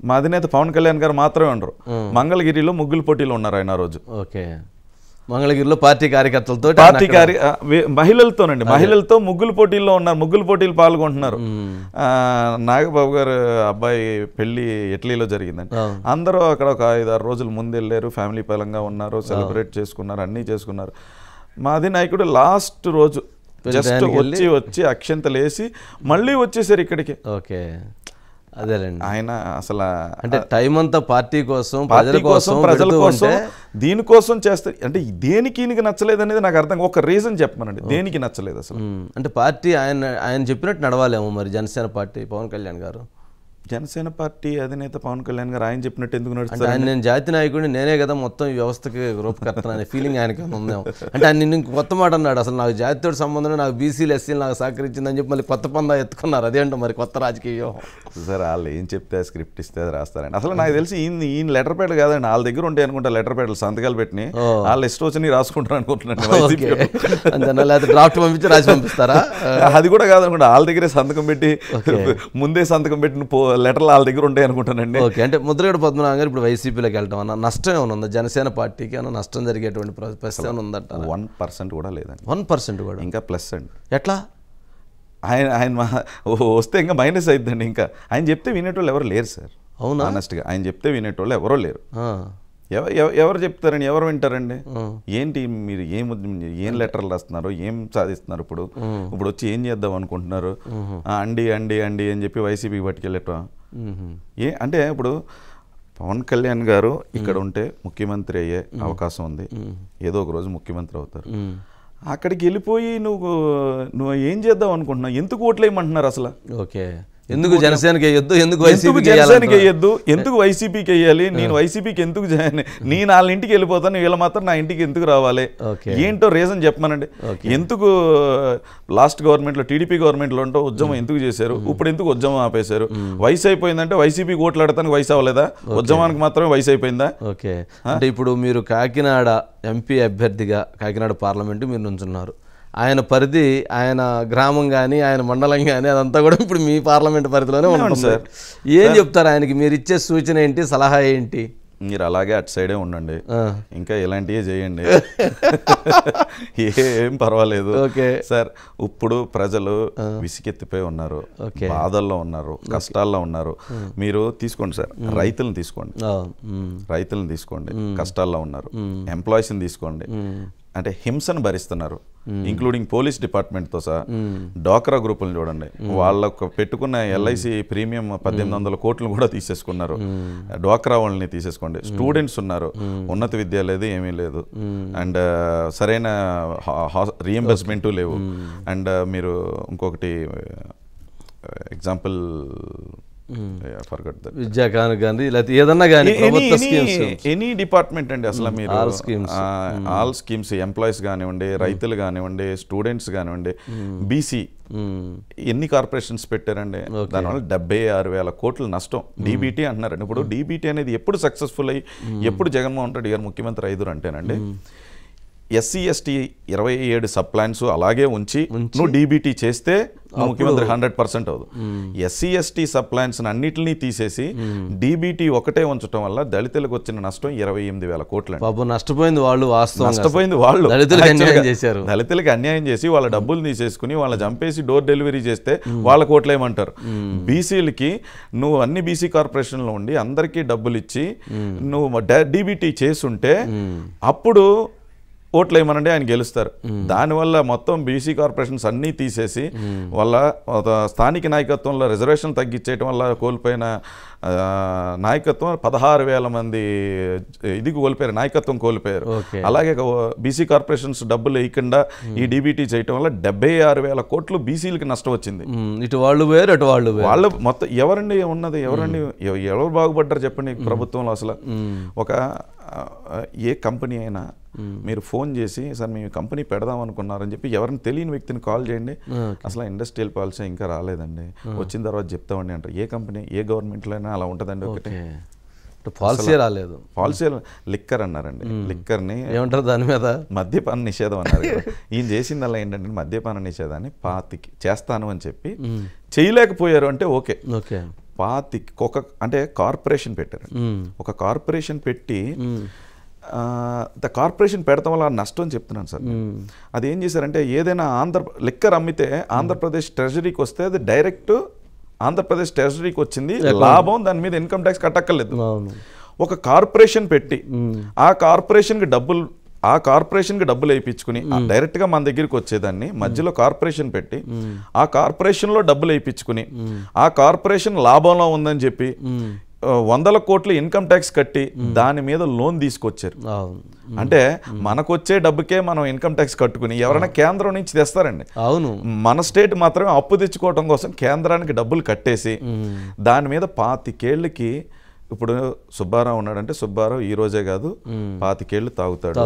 మా అధినేత పవన్ కళ్యాణ్ గారు మాత్రమే ఉండరు. మంగళగిరిలో ముగ్గులు పోటీలు ఉన్నారు ఆయన రోజు. ఓకే, మంగళగిరిలో పార్టీ కార్యకర్తలతో, మహిళలతోనండి, మహిళలతో ముగ్గులు పోటీల్లో ఉన్నారు, ముగ్గులు పోటీలు పాల్గొంటున్నారు. నాగబాబు గారు అబ్బాయి పెళ్లి ఇటలీలో జరిగిందండి. అందరూ అక్కడ ఒక 5-6 రోజులు ముందు వెళ్ళారు, ఫ్యామిలీ పరంగా ఉన్నారు, సెలబ్రేట్ చేసుకున్నారు, అన్నీ చేసుకున్నారు. మా అధినాయకుడు లాస్ట్ రోజు జస్ట్ వచ్చి అక్షంతలు వేసి మళ్ళీ వచ్చేసారు ఇక్కడికి. ఓకే, అదేలేండి. ఆయన అసలు అంటే టైం అంతా పార్టీ కోసం, ప్రజల కోసం, దీనికోసం చేస్తే అంటే దేనికి ఈయనకి నచ్చలేదు అనేది నాకు అర్థం. ఒక రీజన్ చెప్పమనండి, దేనికి నచ్చలేదు అసలు? అంటే పార్టీ ఆయన చెప్పినట్టు నడవాలేమో మరి జనసేన పార్టీ, పవన్ కళ్యాణ్ గారు. జనసేన పార్టీ అధినేత పవన్ కళ్యాణ్ గారు ఆయన చెప్పినట్టు ఎందుకు నడుస్తారు? ఆయన నేను జాతి నాయకుడిని, నేనే కదా మొత్తం ఈ వ్యవస్థకి రూపకర్త అనే ఫీలింగ్ ఆయనకి ఉందేమో. అంటే ఆయన నిన్ను కొత్త మాట అన్నాడు, అసలు నాకు జాతితో సంబంధం, నాకు బీసీలు ఎస్సీలు నాకు సహకరించిందని చెప్పి మళ్ళీ కొత్త పందా ఎత్తుకున్నారు. అదేంటో మరి కొత్త రాజకీయ వ్యూహం. సార్ వాళ్ళు ఏం చెప్తే స్క్రిప్ట్ ఇస్తే అది రాస్తారండి. అసలు నాకు తెలిసి ఈయన లెటర్ పేడలు కాదండి, వాళ్ళ దగ్గర ఉంటాయి అనుకుంటా లెటర్ పేడలు, సంతకాలు పెట్టి వాళ్ళు ఇష్టం వచ్చి రాసుకుంటారు అనుకుంటున్నాను. లేకపోతే డ్రాఫ్ట్ పంపించి రాసి పంపిస్తారా? అది కూడా కాదనుకుంటా, వాళ్ళ దగ్గరే సంతకం పెట్టి ముందే సంతకం పెట్టిన లెటర్లు వాళ్ళ దగ్గర ఉంటాయి అనుకుంటానండి. ఓకే, అంటే ముద్రగడ పద్మనాభం గారు ఇప్పుడు వైసీపీలోకి వెళ్ళటం అన్న నష్టం ఏమైనా ఉందా? జనసేన పార్టీకి ఏమైనా నష్టం జరిగేటువంటి పరిస్థితి ఏమైనా ఉందంట? 1% కూడా లేదండి. 1% కూడా ఇంకా ప్లస్ అండి. ఎట్లా? ఆయన వస్తే ఇంకా మైనస్ అయిద్దండి. ఇంకా ఆయన చెప్తే వినేటోళ్ళు ఎవరు లేరు సార్. అవునా? ఆనెస్ట్గా ఆయన చెప్తే వినేటోళ్ళు ఎవరో లేరు. ఎవరు చెప్తారండి, ఎవరు వింటారండి? ఏంటి మీరు ఏం లెటర్లు రాస్తున్నారు, ఏం సాధిస్తున్నారు? ఇప్పుడు వచ్చి ఏం చేద్దాం అనుకుంటున్నారు? అండి అండి అండి అని చెప్పి వైసీపీకి పట్టుకెళ్ళటం అంటే ఇప్పుడు పవన్ కళ్యాణ్ గారు ఇక్కడ ఉంటే ముఖ్యమంత్రి అయ్యే అవకాశం ఉంది, ఏదో ఒక రోజు ముఖ్యమంత్రి అవుతారు. అక్కడికి వెళ్ళిపోయి నువ్వు ఏం చేద్దాం అనుకుంటున్నావు? ఎందుకు ఓట్లేయమంటున్నారు అసలు? ఓకే, ఎందుకు జనసేనకి వేయొద్దు, ఎందుకు జనసేనకి వేయొద్దు, ఎందుకు వైసీపీకి వేయాలి, నేను వైసీపీకి ఎందుకు నేను వాళ్ళ ఇంటికి వెళ్ళిపోతాను, వీళ్ళ మాత్రం నా ఇంటికి ఎందుకు రావాలి, ఏంటో రీజన్ చెప్పమనండి. ఎందుకు లాస్ట్ గవర్నమెంట్లో టీడీపీ గవర్నమెంట్లో ఉంటో ఉద్యమం ఎందుకు చేశారు, ఇప్పుడు ఎందుకు ఉద్యమం ఆపేశారు? వయసు అయిపోయిందంటే వైసీపీకి ఓట్లు ఆడటానికి వయసు అవ్వలేదా, ఉద్యమానికి మాత్రమే వయసు అయిపోయిందా? ఓకే, అంటే ఇప్పుడు మీరు కాకినాడ ఎంపీ అభ్యర్థిగా కాకినాడ పార్లమెంటు మీరు నుంచున్నారు. ఆయన పరిధి, ఆయన గ్రామం కానీ ఆయన మండలం కానీ అదంతా కూడా ఇప్పుడు మీ పార్లమెంట్ పరిధిలోనే ఉంటుంది సార్. ఏం చెప్తారు ఆయనకి, మీరు ఇచ్చే సూచన ఏంటి, సలహా ఏంటి? మీరు అలాగే అటు సైడే ఉండండి, ఇంకా ఇలాంటివే చేయండి, ఏం పర్వాలేదు సార్. ఇప్పుడు ప్రజలు విసిగెత్తిపోయి ఉన్నారు, బాధల్లో ఉన్నారు, కష్టాల్లో ఉన్నారు. మీరు తీసుకోండి సార్, రైతులను తీసుకోండి, కష్టాల్లో ఉన్నారు. ఎంప్లాయీస్ని తీసుకోండి, అంటే హింసను భరిస్తున్నారు, ఇంక్లూడింగ్ పోలీస్ డిపార్ట్మెంట్తో సహా. డ్వాక్రా గ్రూపులను చూడండి, వాళ్ళకు పెట్టుకున్న ఎల్ఐసి ప్రీమియం 1800 కోట్లు కూడా తీసేసుకున్నారు. డ్వాక్రా వాళ్ళని తీసేసుకోండి. స్టూడెంట్స్ ఉన్నారు, ఉన్నత విద్య లేదు, ఏమీ లేదు, అండ్ సరైన రీఎంబర్స్మెంటు లేవు. అండ్ మీరు ఇంకొకటి ఎగ్జాంపుల్ విద్యా కానీ లేకపోతే ఏదన్నా కానీ ఎనీ డిపార్ట్మెంట్ అండి, అసలు మీరు ఆల్ స్కీమ్స్, ఎంప్లాయీస్ కానివ్వండి, రైతులు కానివ్వండి, స్టూడెంట్స్ కానివ్వండి, బీసీ ఎన్ని కార్పొరేషన్స్ పెట్టారండి, దానివల్ల 76,000 కోట్ల నష్టం. డీబీటీ అంటున్నారండి. ఇప్పుడు డీబీటీ అనేది ఎప్పుడు సక్సెస్ఫుల్ అయ్యి, ఎప్పుడు జగన్మోహన్ రెడ్డి గారు ముఖ్యమంత్రి అయిదురు అంటేనండి, ఎస్సీ ఎస్టీ 27 సబ్ ప్లాన్స్ అలాగే ఉంచి నువ్వు డీబీటీ చేస్తే ముఖ్యమంత్రి 100% అవుదు. ఎస్సీ ఎస్టీ సబ్ ప్లాన్స్ అన్నిటినీ తీసేసి డీబీటీ ఒకటే ఉంచడం వల్ల దళితులకు వచ్చిన నష్టం 28,000 కోట్లు. నష్టపోయింది వాళ్ళు, దళితులకు అన్యాయం చేసి వాళ్ళ డబ్బులు తీసేసుకుని వాళ్ళ చంపేసి డోర్ డెలివరీ చేస్తే వాళ్ళ కోట్లు ఏమంటారు. బీసీలకి నువ్వు అన్ని బీసీ కార్పొరేషన్లో ఉండి అందరికీ డబ్బులు ఇచ్చి నువ్వు డీబీటీ చేసుంటే అప్పుడు ఓట్లు ఏమనండి ఆయన గెలుస్తారు. దానివల్ల మొత్తం బీసీ కార్పొరేషన్స్ అన్నీ తీసేసి వాళ్ళ స్థానిక నాయకత్వంలో రిజర్వేషన్ తగ్గించేయటం వల్ల కోల్పోయిన నాయకత్వం 16,000 మంది ఇది కోల్పోయారు, నాయకత్వం కోల్పోయారు. అలాగే బీసీ కార్పొరేషన్స్ డబ్బులు వేయకుండా ఈ డీబీటీ చేయటం వల్ల 76,000 కోట్లు బీసీలకి నష్టం వచ్చింది. ఇటు వాళ్ళు వేరు, అటు వాళ్ళు మొత్తం ఎవరండి ఉన్నది, ఎవరు బాగుపడ్డారు చెప్పండి ప్రభుత్వంలో? అసలు ఒక ఏ కంపెనీ అయినా మీరు ఫోన్ చేసి సార్ మేము కంపెనీ పెడదాం అనుకున్నారని చెప్పి ఎవరిని తెలియని వ్యక్తిని కాల్ చేయండి, అసలు ఇండస్ట్రియల్ పాలసీ ఇంకా రాలేదండి, వచ్చిన తర్వాత చెప్తామండి అంటారు. ఏ కంపెనీ, ఏ గవర్నమెంట్లో అయినా అలా ఉంటుందండి. ఒకటి పాలసీ రాలేదు, పాలసీ లిక్కర్ అన్నారండి, లిక్కర్ని ఏమంటారు దాని మీద, మద్యపాన నిషేధం అన్నారు. ఈయన చేసిందల్లా ఏంటంటే మద్యపాన నిషేధాన్ని 25 చేస్తాను అని చెప్పి చేయలేకపోయారు. అంటే ఓకే 25 అంటే కార్పొరేషన్ పెట్టారు. ఒక కార్పొరేషన్ పెట్టి కార్పొరేషన్ పెడతాం వల్ల నష్టం చెప్తున్నాను సార్. అది ఏం చేశారంటే ఏదైనా లిక్కర్ అమ్మితే ఆంధ్రప్రదేశ్ ట్రెజరీకి వస్తే అది డైరెక్ట్ ఆంధ్రప్రదేశ్ ట్రెజరీకి వచ్చింది లాభం, దాని మీద ఇన్కమ్ ట్యాక్స్ కట్టక్కర్లేదు. ఒక కార్పొరేషన్ పెట్టి ఆ కార్పొరేషన్కి డబ్బులు వేయించుకుని డైరెక్ట్గా మన దగ్గరికి వచ్చేదాన్ని మధ్యలో కార్పొరేషన్ పెట్టి ఆ కార్పొరేషన్లో డబ్బులు వేయించుకుని ఆ కార్పొరేషన్ లాభంలో ఉందని చెప్పి 100 కోట్లు ఇన్కమ్ ట్యాక్స్ కట్టి దాని మీద లోన్ తీసుకొచ్చారు. అంటే మనకొచ్చే డబ్బుకే మనం ఇన్కమ్ ట్యాక్స్ కట్టుకుని ఎవరైనా కేంద్రం నుంచి తెస్తారండి. అవును, మన స్టేట్ మాత్రమే అప్పు తెచ్చుకోవడం కోసం కేంద్రానికి డబ్బులు కట్టేసి దాని మీద 25 ఏళ్ళకి ఇప్పుడు సుబ్బారావు ఉన్నాడంటే సుబ్బారావు ఈ రోజే కాదు 25 ఏళ్ళు తాగుతాడు.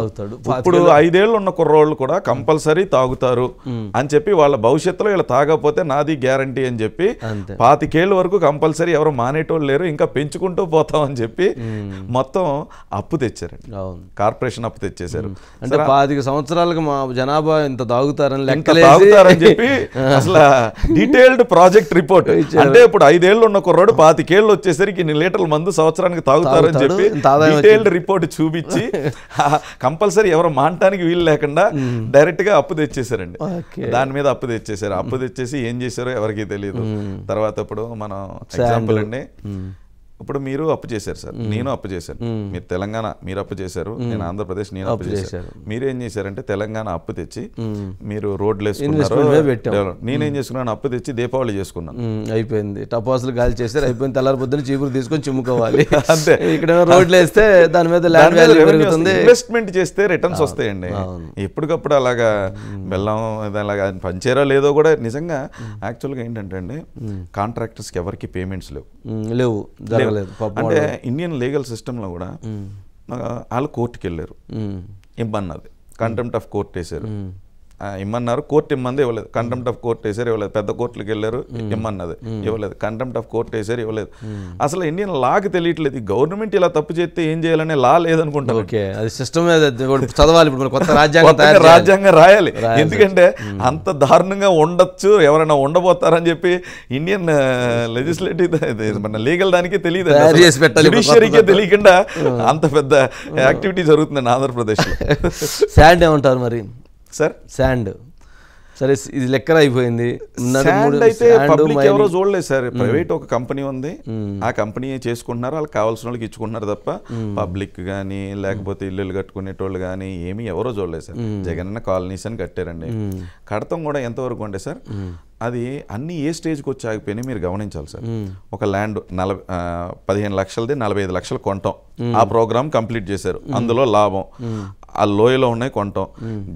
ఇప్పుడు 5 ఏళ్ళు ఉన్న కుర్రోళ్ళు కూడా కంపల్సరీ తాగుతారు అని చెప్పి వాళ్ళ భవిష్యత్తులో ఇలా తాగకపోతే నాది గ్యారంటీ అని చెప్పి 25 ఏళ్ళ వరకు కంపల్సరీ ఎవరు మానేటోళ్ళు లేరు, ఇంకా పెంచుకుంటూ పోతామని చెప్పి మొత్తం అప్పు తెచ్చారండి. కార్పొరేషన్ అప్పు తెచ్చేశారు. అంటే 25 సంవత్సరాలకు మా జనాభా ఇంత తాగుతారని చెప్పి అసలు డీటెయిల్డ్ ప్రాజెక్ట్ రిపోర్ట్. అంటే ఇప్పుడు 5 ఏళ్ళు ఉన్న కుర్రోడు 25 ఏళ్ళు వచ్చేసరికి ఇన్ని లీటర్ల మందు సంవత్సరానికి తాగుతారని చెప్పి డీటెయిల్డ్ రిపోర్ట్ చూపించి కంపల్సరీ ఎవరు మానటానికి వీలు లేకుండా డైరెక్ట్ గా అప్పు తెచ్చేసారండి. దాని మీద అప్పు తెచ్చేసారు. అప్పు తెచ్చేసి ఏం చేశారో ఎవరికి తెలియదు. తర్వాత ఇప్పుడు మనం ఎగ్జాంపుల్ అండి, ఇప్పుడు మీరు అప్పు చేశారు సార్, నేను అప్పు చేశాను, మీరు తెలంగాణ మీరు అప్పు చేశారు, నేను ఆంధ్రప్రదేశ్ నేను అప్పు చేశాను. మీరేం చేశారంటే తెలంగాణ అప్పు తెచ్చి మీరు రోడ్లు వేసుకున్నారు, నేనేం చేసుకున్నాను అప్పు తెచ్చి దీపావళి చేసుకున్నాను. అయిపోయింది, టపాసులు గాలి చేశారు, అయిపోయింది. తెల్లారి పొద్దున చీపురు తీసుకొని చిమ్ముకోవాలి. అంతే, ఇక్కడ రోడ్లు వేస్తే దాని మీద ల్యాండ్ వాల్యూ పెరుగుతుంది. ఇన్వెస్ట్మెంట్ చేస్తే రిటర్న్స్ వస్తాయండి. ఎప్పటికప్పుడు అలాగా బెల్లం అలాగా పంచేరా లేదో కూడా నిజంగా యాక్చువల్గా ఏంటంటే అండి, కాంట్రాక్టర్స్కి ఎవరికి పేమెంట్స్ లేవు. అంటే ఇండియన్ లీగల్ సిస్టంలో కూడా వాళ్ళు కోర్టుకి వెళ్ళారు, ఇమ్మన్నది కంటెంప్ట్ ఆఫ్ కోర్ట్ వేసారు, ఇమ్మన్నారు, కోర్టు ఇమ్మంది ఇవ్వలేదు, కంటెంప్ట్ ఆఫ్ కోర్ట్ వేసారు ఇవ్వలేదు, పెద్ద కోర్టులకు వెళ్ళారు ఇమ్మన్నది ఇవ్వలేదు, కంటెంప్ట్ ఆఫ్ కోర్ట్ వేసారు ఇవ్వలేదు. అసలు ఇండియన్ లాకి తెలియట్లేదు, గవర్నమెంట్ ఇలా తప్పు చేస్తే ఏం చేయాలనే లా లేదనుకుంటారు. చదవాలి, కొత్త రాజ్యాంగం రాయాలి. ఎందుకంటే అంత దారుణంగా ఉండొచ్చు, ఎవరైనా ఉండబోతారని చెప్పి ఇండియన్ లెజిస్లేటివ్ మన లీగల్ దానికే తెలియదు, జ్యుడిషియరీకే తెలియకుండా అంత పెద్ద యాక్టివిటీ జరుగుతుందండి ఆంధ్రప్రదేశ్. శాండ్ ఏమంటారు మరి సార్? శాండ్ సరే, ఇది లెక్కర అయిపోయింది. శాండ్ అయితే పబ్లిక్ ఎవరో చూడలేదు సార్, ప్రైవేట్ ఒక కంపెనీ ఉంది, ఆ కంపెనీ చేసుకుంటున్నారు, వాళ్ళకి కావాల్సిన వాళ్ళకి ఇచ్చుకుంటున్నారు తప్ప పబ్లిక్ కానీ లేకపోతే ఇల్లులు కట్టుకునేటోళ్ళు కానీ ఏమీ ఎవరో చూడలేదు సార్. జగనన్న కాలనీస్ అని కట్టారండి, కడతాం కూడా ఎంతవరకు ఉండే సార్, అది అన్ని ఏ స్టేజ్కి వచ్చి ఆగిపోయినాయి మీరు గమనించాలి సార్. ఒక ల్యాండ్ 15 లక్షలది 45 లక్షలు కొంటాం, ఆ ప్రోగ్రామ్ కంప్లీట్ చేశారు, అందులో లాభం, ఆ లోయలో ఉన్నాయి కొంటాం,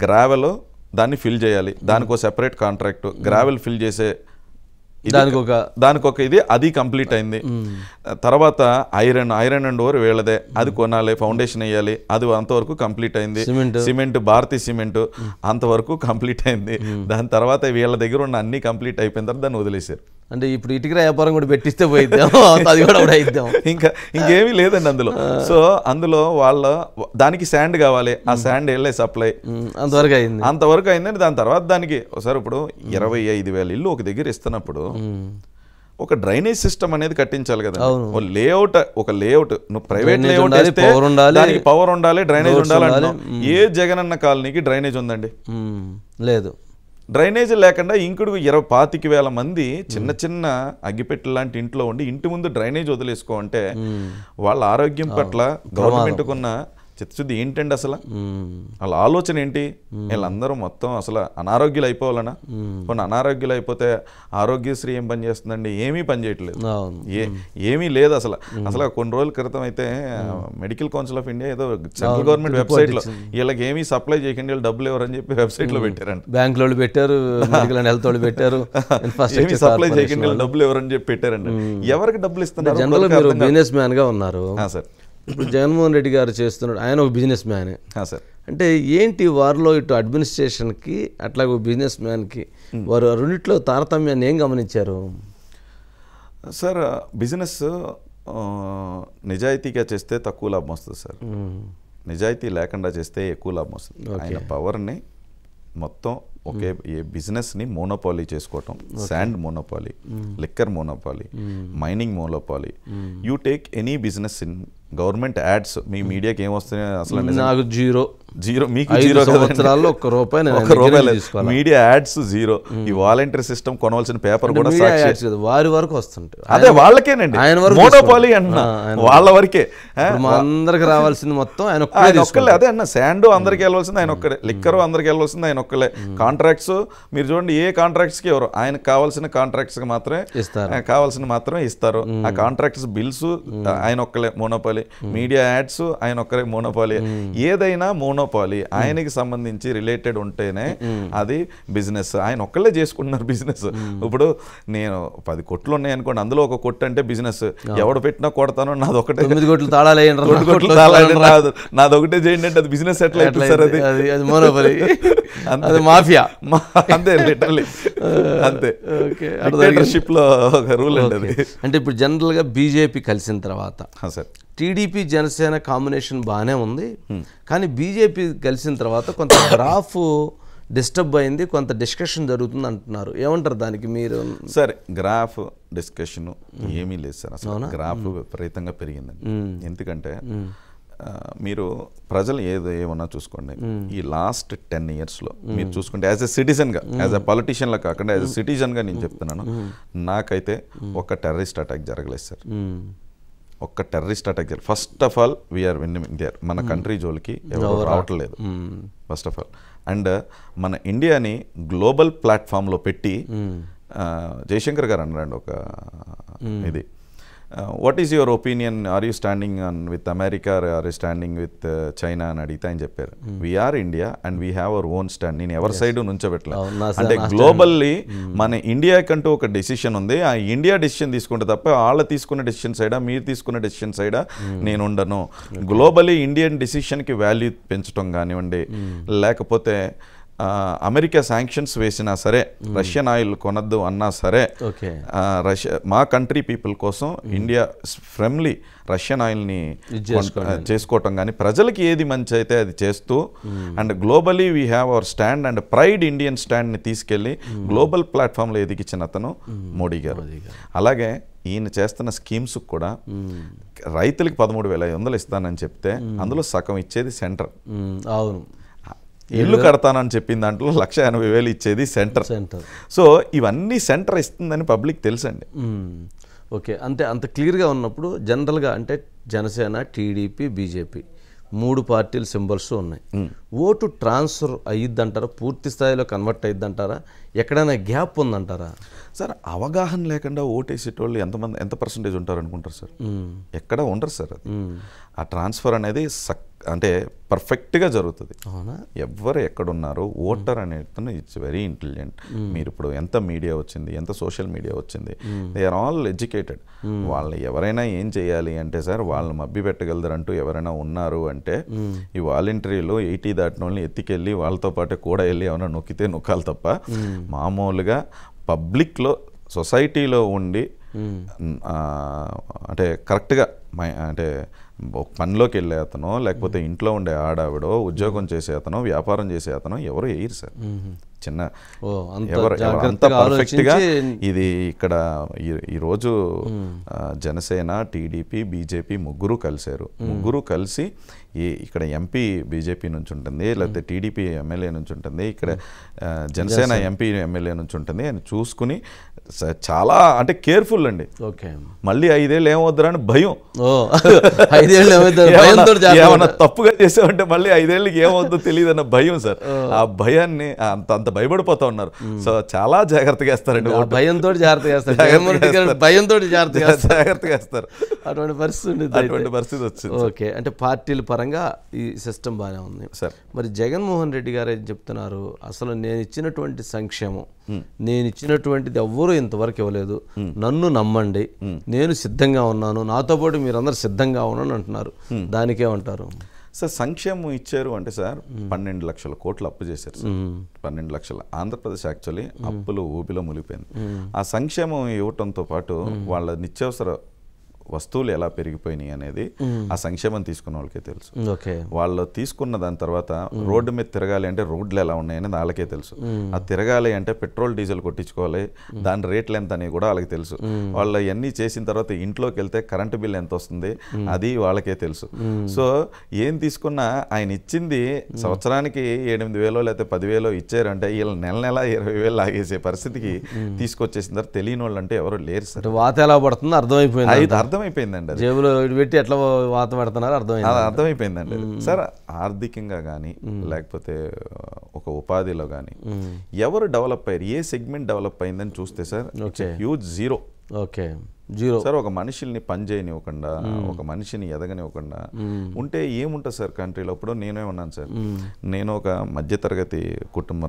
గ్రావెల్ దాన్ని ఫిల్ చేయాలి, దానికి ఒక సెపరేట్ కాంట్రాక్ట్, గ్రావెల్ ఫిల్ చేసే దానికి ఒక ఇది అది కంప్లీట్ అయింది. తర్వాత ఐరన్ అండ్ ఓవర్ వీళ్ళదే, అది కొనాలి, ఫౌండేషన్ వేయాలి, అది అంతవరకు కంప్లీట్ అయింది. సిమెంట్ భారతీయ సిమెంట్ అంతవరకు కంప్లీట్ అయింది. దాని తర్వాత వీళ్ళ దగ్గర ఉన్న అన్ని కంప్లీట్ అయిపోయిన తర్వాత దాన్ని వదిలేశారు. అంటే ఇప్పుడు ఇటుక వ్యాపారం కూడా పెట్టిస్తే పోయిద్దాం, అది కూడా అయిద్దాం, ఇంకేమీ లేదండి అందులో. సో అందులో వాళ్ళ దానికి శాండ్ కావాలి, ఆ శాండ్ వెళ్ళే సప్లై అంతవరకు అయిందండి. దాని తర్వాత దానికి సార్ ఇప్పుడు 25,000 ఇల్లు ఒక దగ్గర ఇస్తున్నప్పుడు ఒక డ్రైనేజ్ సిస్టమ్ అనేది కట్టించాలి కదా. ఒక లేఅవుట్ నువ్వు ప్రైవేట్ లేఅవుట్ వేస్తే దానికి పవర్ ఉండాలి, డ్రైనేజ్ ఉండాలి. ఏ జగనన్న కాలనీకి డ్రైనేజ్ ఉందండి? లేదు. డ్రైనేజ్ లేకుండా ఇంకుడు 25,000 మంది చిన్న చిన్న అగ్గిపెట్టె లాంటి ఇంట్లో ఉండి ఇంటి ముందు డ్రైనేజ్ వదిలేసుకో అంటే వాళ్ళ ఆరోగ్యం పట్ల గవర్నమెంట్కున్న చిత్తశుద్ధి ఏంటండి అసలు? వాళ్ళ ఆలోచన ఏంటి? వీళ్ళందరూ మొత్తం అసలు అనారోగ్యాలు అయిపోవాలనా? కొన్ని అనారోగ్యాలు అయిపోతే ఆరోగ్యశ్రీ ఏం పని చేస్తుందండి? ఏమీ పని చేయట్లేదు, ఏమీ లేదు అసలు. కొన్ని రోజుల క్రితం అయితే మెడికల్ కౌన్సిల్ ఆఫ్ ఇండియా ఏదో సెంట్రల్ గవర్నమెంట్ వెబ్సైట్లో వీళ్ళకి ఏమీ సప్లై చేయకండి, వీళ్ళు డబ్బులు ఎవరని చెప్పి వెబ్సైట్లో పెట్టారండి. బ్యాంక్ వాళ్ళు పెట్టారు, హెల్త్ వాళ్ళు పెట్టారు, ఏమీ సప్లై చేయకండి వీళ్ళు డబ్బులు ఎవరని చెప్పి పెట్టారండి. ఎవరికి డబ్బులు ఇస్తున్నారు? జనరల్గా బిజినెస్ మ్యాన్ గా ఉన్నారు సార్. ఇప్పుడు జగన్మోహన్ రెడ్డి గారు చేస్తున్నాడు, ఆయన ఒక బిజినెస్ మ్యానే సార్. అంటే ఏంటి వారిలో ఇటు అడ్మినిస్ట్రేషన్కి అట్లాగే బిజినెస్ మ్యాన్కి వారు రెండిట్లో తారతమ్యాన్ని ఏం గమనించారు సార్? బిజినెస్ నిజాయితీగా చేస్తే తక్కువ లాభం వస్తుంది సార్, నిజాయితీ లేకుండా చేస్తే ఎక్కువ లాభం వస్తుంది. ఆయన పవర్ని మొత్తం ఒకే బిజినెస్ని మోనోపాలీ చేసుకోవటం, sand monopoly, liquor monopoly, mining monopoly. You take any business in government ads, మీ మీడియాకి ఏమొస్తున్నాయి అసలు? నాకు జీరో, మీకు జీరో, ₹1 మీడియా యాడ్స్ జీరో. ఈ వాలంటీర్ సిస్టమ్ కొనవలసిన పేపర్ కూడా వారి వరకు వస్తుంటాయి, అదే వాళ్ళకేనండి మోనోపాలీ అంటున్నా, వాళ్ళ వరకే. అందరికి రావాల్సింది మొత్తం ఆయన ఒక్కలే. అదే అన్న, శాండ్ అందరికి వెళ్ళవలసింది ఆయన ఒక్కడే, లిక్కర్ అందరికి వెళ్ళవలసింది ఆయన ఒక్కలే. కాంట్రాక్ట్స్ మీరు చూడండి, ఏ కాంట్రాక్ట్స్కి ఎవరు ఆయనకు కావాల్సిన కాంట్రాక్ట్స్కి మాత్రమే ఇస్తారు. ఆ కాంట్రాక్ట్స్ బిల్స్ ఆయన ఒక్కలే మోనోపాలీ, మీడియా యాడ్స్ ఆయన ఒక్కరే మోనోపాలీ. ఏదైనా మోనోపాలీ ఆయనకి సంబంధించి రిలేటెడ్ ఉంటేనే అది బిజినెస్. ఆయన ఒక్కళ్ళే చేసుకుంటున్నారు బిజినెస్. ఇప్పుడు నేను 10 కొట్లు ఉన్నాయి అనుకోండి, అందులో ఒక కొట్టు అంటే బిజినెస్. ఎవడు పెట్టినా కొడతాను, నాదొకటే 9 కోట్లు తాళాలు నాదొకటే చేయండి అంటే అది బిజినెస్ ఎట్లా అవుతుంది సార్? అది మోనోపాలీ, అది మాఫియా, అంతే లిటరల్లీ అంతే. డిక్టేటర్‌షిప్ లో ఒక రూల్ ఉంటుంది. అంటే ఇప్పుడు జనరల్ గా బీజేపీ కలిసిన తర్వాత సార్ టీడీపీ జనసేన కాంబినేషన్ బాగానే ఉంది, కానీ బీజేపీ కలిసిన తర్వాత కొంత గ్రాఫ్ డిస్టర్బ్ అయింది, కొంత డిస్కషన్ జరుగుతుంది అంటున్నారు. ఏమంటారు దానికి మీరు? సరే, గ్రాఫ్ డిస్కషన్ ఏమీ లేదు సార్, అసలు గ్రాఫ్ విపరీతంగా పెరిగిందండి. ఎందుకంటే మీరు ప్రజలు ఏమన్నా చూసుకోండి, ఈ లాస్ట్ 10 yearsలో మీరు చూసుకుంటే యాజ్ ఎ సిటిజన్గా, యాజ్ ఎ పొలిటీషియన్లా కాకుండా యాజ్ ఎ సిటిజన్గా నేను చెప్తున్నాను, నాకైతే ఒక టెర్రరిస్ట్ అటాక్ జరగలేదు సార్. ఒక్క టెర్రరిస్ట్ అటాక్ చేయాలి. First of all we are winning there. మన కంట్రీ జోలికి ఎవరు రావట్లేదు ఫస్ట్ ఆఫ్ ఆల్. అండ్ మన ఇండియాని గ్లోబల్ ప్లాట్ఫామ్లో పెట్టి జయశంకర్ గారు అన్నారండి ఒక ఇది, what is your opinion, are you standing with America are you standing with China అని అడిగితే ఆయన చెప్పారు, we are India and we have our own stand. నేను ఎవరి సైడ్ నుంచోబెట్టలేదు. అంటే గ్లోబల్లీ మన ఇండియాకంటూ ఒక డెసిషన్ ఉంది. ఆ ఇండియా డెసిషన్ తీసుకుంటే తప్ప వాళ్ళు తీసుకున్న డెసిషన్ సైడా మీరు తీసుకున్న డెసిషన్ సైడా నేను ఉండను. గ్లోబలీ ఇండియన్ డెసిషన్కి వాల్యూ పెంచడం కానివ్వండి, లేకపోతే అమెరికా శాంక్షన్స్ వేసినా సరే, రష్యన్ ఆయిల్ కొనద్దు అన్నా సరే, మా కంట్రీ పీపుల్ కోసం ఇండియా ఫ్రెండ్లీ రష్యన్ ఆయిల్ని చేసుకోవటం కానీ, ప్రజలకి ఏది మంచి అయితే అది చేస్తూ, and globally we have our stand and pride Indian స్టాండ్ని తీసుకెళ్ళి గ్లోబల్ ప్లాట్ఫామ్లో ఎదిగించిన అతను మోడీ గారు. అలాగే ఈయన చేస్తున్న స్కీమ్స్ కూడా రైతులకి 13,500 ఇస్తానని చెప్తే అందులో సగం ఇచ్చేది సెంటర్. అవును, ఇల్లు కడతానని చెప్పిన దాంట్లో 1,80,000 ఇచ్చేది సెంటర్. సో ఇవన్నీ సెంటర్ ఇస్తుందని పబ్లిక్ తెలుసండి. ఓకే, అంటే అంత క్లియర్గా ఉన్నప్పుడు జనరల్గా అంటే జనసేన, టీడీపీ, బీజేపీ 3 పార్టీల సింబల్స్ ఉన్నాయి. ఓటు ట్రాన్స్ఫర్ అయ్యిద్దంటారా, పూర్తి స్థాయిలో కన్వర్ట్ అయ్యిద్దంటారా, ఎక్కడైనా గ్యాప్ ఉందంటారా? సార్ అవగాహన లేకుండా ఓటేసేటోళ్ళు ఎంత పర్సంటేజ్ ఉంటారు అనుకుంటారు సార్? ఎక్కడ ఉండరు సార్. అది ఆ ట్రాన్స్ఫర్ అనేది అంటే పర్ఫెక్ట్గా జరుగుతుంది. ఎవరు ఎక్కడున్నారో ఓటర్ అనేది ఇట్స్ వెరీ ఇంటెలిజెంట్. మీరు ఇప్పుడు ఎంత మీడియా వచ్చింది, ఎంత సోషల్ మీడియా వచ్చింది, దే ఆర్ ఆల్ ఎడ్యుకేటెడ్. వాళ్ళు ఎవరైనా ఏం చేయాలి అంటే సార్ వాళ్ళు మభ్య పెట్టగలరంటూ ఎవరైనా ఉన్నారు అంటే ఈ వాలంటరీలో 80 దాటిన వాళ్ళని ఎత్తికెళ్ళి వాళ్ళతో పాటు కూడా వెళ్ళి ఏమైనా నొక్కితే నొక్కాలి తప్ప, మామూలుగా పబ్లిక్లో సొసైటీలో ఉండి అంటే కరెక్ట్గా అంటే పనిలోకి వెళ్ళే అతనో, లేకపోతే ఇంట్లో ఉండే ఆడావిడో, ఉద్యోగం చేసే అతనో, వ్యాపారం చేసే అతనో ఎవరు వేయరు సార్. చిన్న ఎవరు అంత పర్ఫెక్ట్గా ఇది ఇక్కడ ఈరోజు జనసేన, టీడీపీ, బీజేపీ ముగ్గురు కలిశారు. ముగ్గురు కలిసి ఇక్కడ ఎంపీ బీజేపీ నుంచి ఉంటుంది, లేకపోతే టీడీపీ ఎమ్మెల్యే నుంచి ఉంటుంది, ఇక్కడ జనసేన ఎంపీ ఎమ్మెల్యే నుంచి ఉంటుంది అని చూసుకుని చాలా అంటే కేర్ఫుల్ అండి. మళ్ళీ 5 ఏళ్ళు ఏమవుద్దురా అని భయం. ఏమన్నా తప్పుగా చేసామంటే మళ్ళీ 5 ఏళ్ళకి ఏమవుద్దో తెలియదు అన్న భయం సార్. ఆ భయాన్ని అంత భయపడిపోతా ఉన్నారు. సో చాలా జాగ్రత్తగా వేస్తారండి. భయంతో జాగ్రత్తగా వేస్తారు. అటువంటి పరిస్థితి వచ్చింది. ఓకే, అంటే పార్టీల పరంగా ఈ సిస్టమ్ బాగానే ఉంది సార్. మరి జగన్మోహన్ రెడ్డి గారు ఏం చెప్తున్నారు, అసలు నేను ఇచ్చినటువంటి సంక్షేమం, నేను ఇచ్చినటువంటిది ఎవ్వరూ ఇంతవరకు ఇవ్వలేదు, నన్ను నమ్మండి, నేను సిద్ధంగా ఉన్నాను, నాతో పాటు మీరందరూ సిద్ధంగా ఉన్నాను అంటున్నారు. దానికేమంటారు సార్? సంక్షేమం ఇచ్చారు అంటే సార్ 12 లక్షల కోట్లు అప్పు చేశారు సార్. 12 లక్షల ఆంధ్రప్రదేశ్ యాక్చువల్లీ అప్పులు ఊబిలో మునిగిపోయింది. ఆ సంక్షేమం ఇవ్వటంతో పాటు వాళ్ళ నిత్యావసర వస్తువులు ఎలా పెరిగిపోయినాయి అనేది ఆ సంక్షేమం తీసుకున్న వాళ్ళకే తెలుసు. వాళ్ళు తీసుకున్న దాని తర్వాత రోడ్డు మీద తిరగాలి అంటే రోడ్లు ఎలా ఉన్నాయి అనేది వాళ్ళకే తెలుసు. ఆ తిరగాలి అంటే పెట్రోల్ డీజిల్ కొట్టించుకోవాలి, దాని రేట్లు ఎంత అనేది కూడా వాళ్ళకి తెలుసు. వాళ్ళు ఇవన్నీ చేసిన తర్వాత ఇంట్లోకి వెళ్తే కరెంటు బిల్ ఎంత వస్తుంది అది వాళ్ళకే తెలుసు. సో ఏం తీసుకున్నా ఆయన ఇచ్చింది సంవత్సరానికి 8,000 లేకపోతే 10,000 ఇచ్చారంటే వీళ్ళు నెల 20,000 లాగేసే పరిస్థితికి తీసుకొచ్చేసిన తర్వాత తెలియని వాళ్ళు అంటే ఎవరు లేరు సార్. వాత ఎలా పడుతుందో అర్థమైపోయింది. అర్థమైపోయిందండి. జేబులో పెట్టి ఎట్లా వాత పెడుతున్నారు అర్థమైపోయిందండి సార్. ఆర్థికంగా కానీ లేకపోతే ఒక ఉపాధిలో కానీ ఎవరు డెవలప్ అయ్యారు, ఏ సెగ్మెంట్ డెవలప్ అయిందని చూస్తే sir huge zero. Zero sir. ఒక మనిషిని పని చేయనివ్వకుండా, ఒక మనిషిని ఎదగనివ్వకుండా ఉంటే ఏముంటుంది సార్ కంట్రీలో? ఇప్పుడు నేనే ఉన్నాను సార్. నేను ఒక మధ్యతరగతి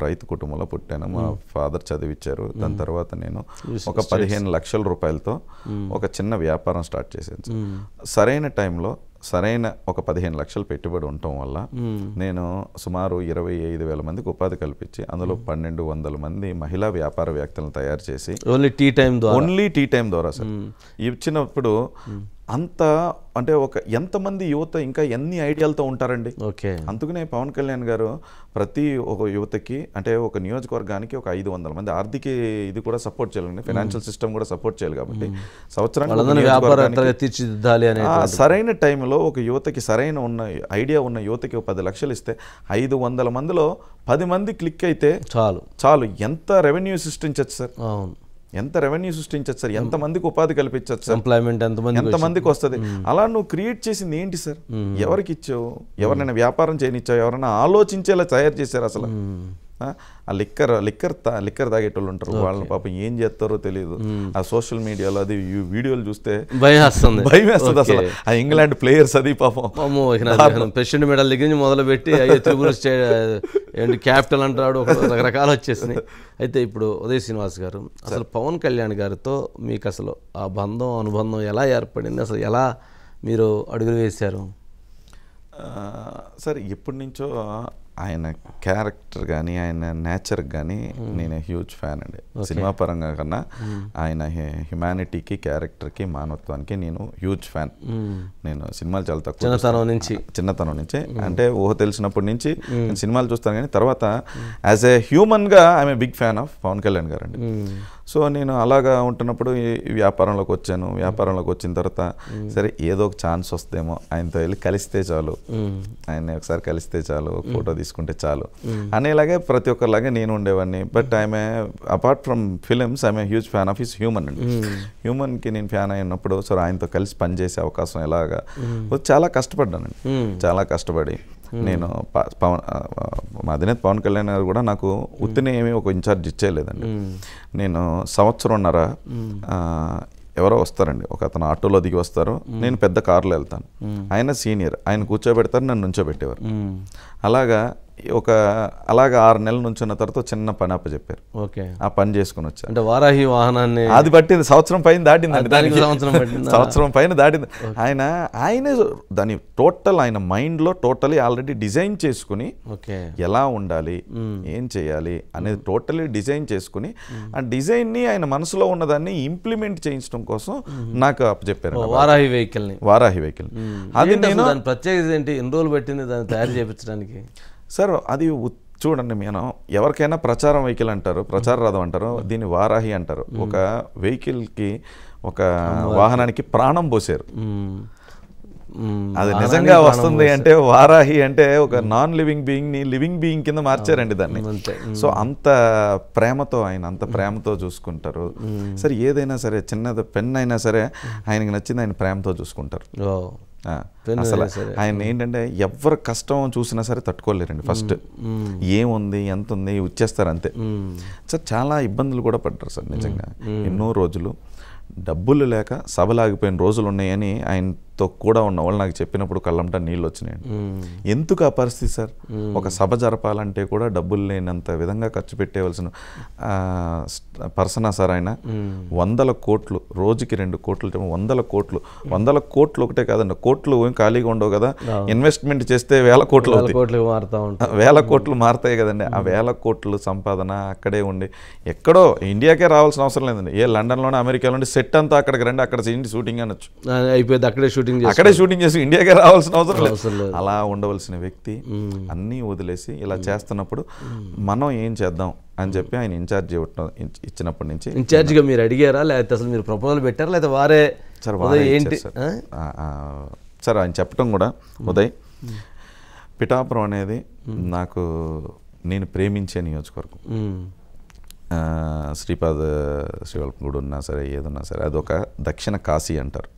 రైతు కుటుంబంలో పుట్టాను. మా ఫాదర్ చదివిచ్చారు. దాని తర్వాత నేను ఒక 15 లక్షల రూపాయలతో ఒక చిన్న వ్యాపారం స్టార్ట్ చేశాను సార్. సరైన టైంలో సరైన ఒక 15 లక్షలు పెట్టుబడి ఉండటం వల్ల నేను సుమారు 25,000 మందికి ఉపాధి కల్పించి అందులో 1,200 మంది మహిళా వ్యాపారవేత్తలను తయారు చేసి ఓన్లీ టీ టైం ద్వారా సార్ ఇచ్చినప్పుడు అంత అంటే ఎంతమంది యువత ఇంకా ఎన్ని ఐడియాలతో ఉంటారండి. అందుకనే పవన్ కళ్యాణ్ గారు ప్రతి ఒక యువతకి అంటే ఒక నియోజకవర్గానికి ఒక 500 మంది ఆర్థిక ఇది కూడా సపోర్ట్ చేయాలండి, ఫైనాన్షియల్ సిస్టమ్ కూడా సపోర్ట్ చేయాలి. కాబట్టి సంవత్సరానికి సరైన టైంలో ఒక యువతకి సరైన ఉన్న ఐడియా ఉన్న యువతకి 10 లక్షలు ఇస్తే 500 మందిలో 10 మంది క్లిక్ అయితే చాలు ఎంత రెవెన్యూ సృష్టించచ్చు సార్. ఎంత రెవెన్యూ సృష్టించచ్చు సార్, ఎంతమందికి ఉపాధి కల్పించచ్చు సార్, ఎంప్లాయ్మెంట్ ఎంతమందికి వస్తుంది. అలా నువ్వు క్రియేట్ చేసింది ఏంటి సార్? ఎవరికి ఇచ్చావు? ఎవరినైనా వ్యాపారం చేయనిచ్చావు? ఎవరైనా ఆలోచించేలా తయారు చేశారు అసలు? ఆ లిక్కర్ తాగేటోళ్ళు ఉంటారు, వాళ్ళని పాపం ఏం చేస్తారో తెలియదు. ఆ సోషల్ మీడియాలో అది వీడియోలు చూస్తే భయం వేస్తుంది అసలు. ఆ ఇంగ్లాండ్ ప్లేయర్స్ అది పాపం ప్రెసిడెంట్ మెడల్ దగ్గర నుంచి మొదలుపెట్టి ఏంటి క్యాపిటల్ అంటాడు, రకరకాలు వచ్చేసినాయి. అయితే ఇప్పుడు ఉదయ్ శ్రీనివాస్ గారు, అసలు పవన్ కళ్యాణ్ గారితో మీకు అసలు ఆ బంధం అనుబంధం ఎలా ఏర్పడింది? అసలు ఎలా మీరు అడుగులు వేశారు? సార్ ఎప్పటి నుంచో ఆయన క్యారెక్టర్ కానీ ఆయన నేచర్ కానీ నేను హ్యూజ్ ఫ్యాన్ అండి. సినిమా పరంగా కన్నా ఆయన హ్యుమానిటీకి, క్యారెక్టర్కి, మానవత్వానికి నేను హ్యూజ్ ఫ్యాన్. నేను సినిమాలు చాలా తక్కువ చిన్నతనం నుంచి అంటే ఊహ తెలిసినప్పటి నుంచి నేను సినిమాలు చూస్తాను, కానీ తర్వాత యాజ్ ఏ హ్యూమన్గా I'm a big fan of Pawan Kalyan garu అండి. సో నేను అలాగా ఉంటున్నప్పుడు ఈ వ్యాపారంలోకి వచ్చాను. వ్యాపారంలోకి వచ్చిన తర్వాత సరే ఏదో ఒక ఛాన్స్ వస్తేమో ఆయనతో వెళ్ళి కలిస్తే చాలు, ఆయన ఒకసారి కలిస్తే చాలు, ఫోటో తీసుకుంటే చాలు అనేలాగే ప్రతి ఒక్కరిలాగే నేను ఉండేవాడిని. But I'm apart from films I'm a huge fan of his human అండి. హ్యూమన్కి నేను ఫ్యాన్ అయినప్పుడు సో ఆయనతో కలిసి పనిచేసే అవకాశం ఎలాగా చాలా కష్టపడ్డానండి. చాలా కష్టపడి నేను మా అధినేత పవన్ కళ్యాణ్ గారు కూడా నాకు ఉత్తినే ఏమీ ఒక ఇన్ఛార్జ్ ఇచ్చేయలేదండి. నేను సంవత్సరంన్నర ఎవరో వస్తారండి, ఒక అతను ఆటోలో దిగి వస్తారు, నేను పెద్ద కారులో వెళ్తాను, ఆయన సీనియర్, ఆయన కూర్చోబెడతారు, నన్ను నుంచోబెట్టేవారు. అలాగా 6 నెలల నుంచి ఉన్న తర్వాత చిన్న పని అప్పచెప్పారు. ఆ పని చేసుకుని వచ్చాను. అంటే వారాహి వాహనాన్ని అది పట్టింది, సంవత్సరం పైన దాటింది, సంవత్సరం పైన దాటింది. ఆయనే దాని టోటల్ ఆయన మైండ్లో టోటలీ ఆల్రెడీ డిజైన్ చేసుకుని ఎలా ఉండాలి, ఏం చేయాలి అనేది టోటలీ డిజైన్ చేసుకుని ఆ డిజైన్ని ఆయన మనసులో ఉన్నదాన్ని ఇంప్లిమెంట్ చేయించడం కోసం నాకు అప్పచెప్పారు వారాహి వెహికల్. అది నేను ప్రత్యేకత ఏంటి, ఎన్ని రోజులు పెట్టింది దాన్ని తయారు చేయించడానికి? సార్ అది చూడండి, మనం ఎవరికైనా ప్రచారం వెహికల్ అంటారు, ప్రచార రథం అంటారు, దీన్ని వారాహి అంటారు. ఒక వెహికల్కి, ఒక వాహనానికి ప్రాణం పోసారు. అది నిజంగా వస్తుంది అంటే వారాహి అంటే ఒక నాన్ లివింగ్ బీయింగ్ని లివింగ్ బీయింగ్ కింద మార్చారండి దాన్ని. సో అంత ప్రేమతో ఆయన అంత ప్రేమతో చూసుకుంటారు. సరే ఏదైనా సరే, చిన్నది పెన్ అయినా సరే ఆయనకి నచ్చింది ఆయన ప్రేమతో చూసుకుంటారు. అసలు ఆయన ఏంటంటే ఎవరు కష్టం చూసినా సరే తట్టుకోలేరండి. ఫస్ట్ ఏముంది, ఎంత ఉంది, వచ్చేస్తారు అంతే. సార్ చాలా ఇబ్బందులు కూడా పడ్డారు సార్ నిజంగా. ఎన్నో రోజులు డబ్బులు లేక సభలాగిపోయిన రోజులు ఉన్నాయని ఆయనతో కూడా ఉన్న వాళ్ళు నాకు చెప్పినప్పుడు కళ్ళంట నీళ్ళు వచ్చినాయండి. ఎందుకు ఆ పరిస్థితి సార్? ఒక సభ జరపాలంటే కూడా డబ్బులు లేనంత విధంగా ఖర్చు పెట్టేవలసిన పర్సనా సార్ ఆయన. 100 కోట్లు, రోజుకి 2 కోట్లు, 100 కోట్లు ఒకటే కాదండి, కోట్లు ఏం ఖాళీగా ఉండవు కదా. ఇన్వెస్ట్మెంట్ చేస్తే 1000 కోట్లు అవుతాయి, 1000 కోట్లు మారుతాయి కదండి. ఆ 1000 కోట్లు సంపాదన అక్కడే ఉండి ఎక్కడో ఇండియాకే రావాల్సిన అవసరం లేదండి. ఏ లండన్లోనే, అమెరికాలోనే సెట్ అంతా అక్కడికి రండి, అక్కడ షూటింగ్ అనొచ్చు, అయిపోయింది, అక్కడే షూటింగ్ చేసి ఇండియాకే రావాల్సిన అవసరం లేదు. అలా ఉండవలసిన వ్యక్తి అన్నీ వదిలేసి ఇలా చేస్తున్నప్పుడు మనం ఏం చేద్దాం అని చెప్పి ఆయన ఇన్ఛార్జ్ ఇచ్చినప్పటి నుంచి. ఇన్ఛార్జ్గా మీరు అడిగారా, లేకపోతే అసలు మీరు ప్రపోజల్ పెట్టారా, లేదా వారే? ఏంటి సార్ ఆయన చెప్పడం కూడా, ఉదయ్ పిఠాపురం అనేది నాకు నేను ప్రేమించే నియోజకవర్గం. శ్రీపాద శ్రీవల్పం ఉన్నా సరే, ఏదున్నా సరే అదొక దక్షిణ కాశీ అంటారు.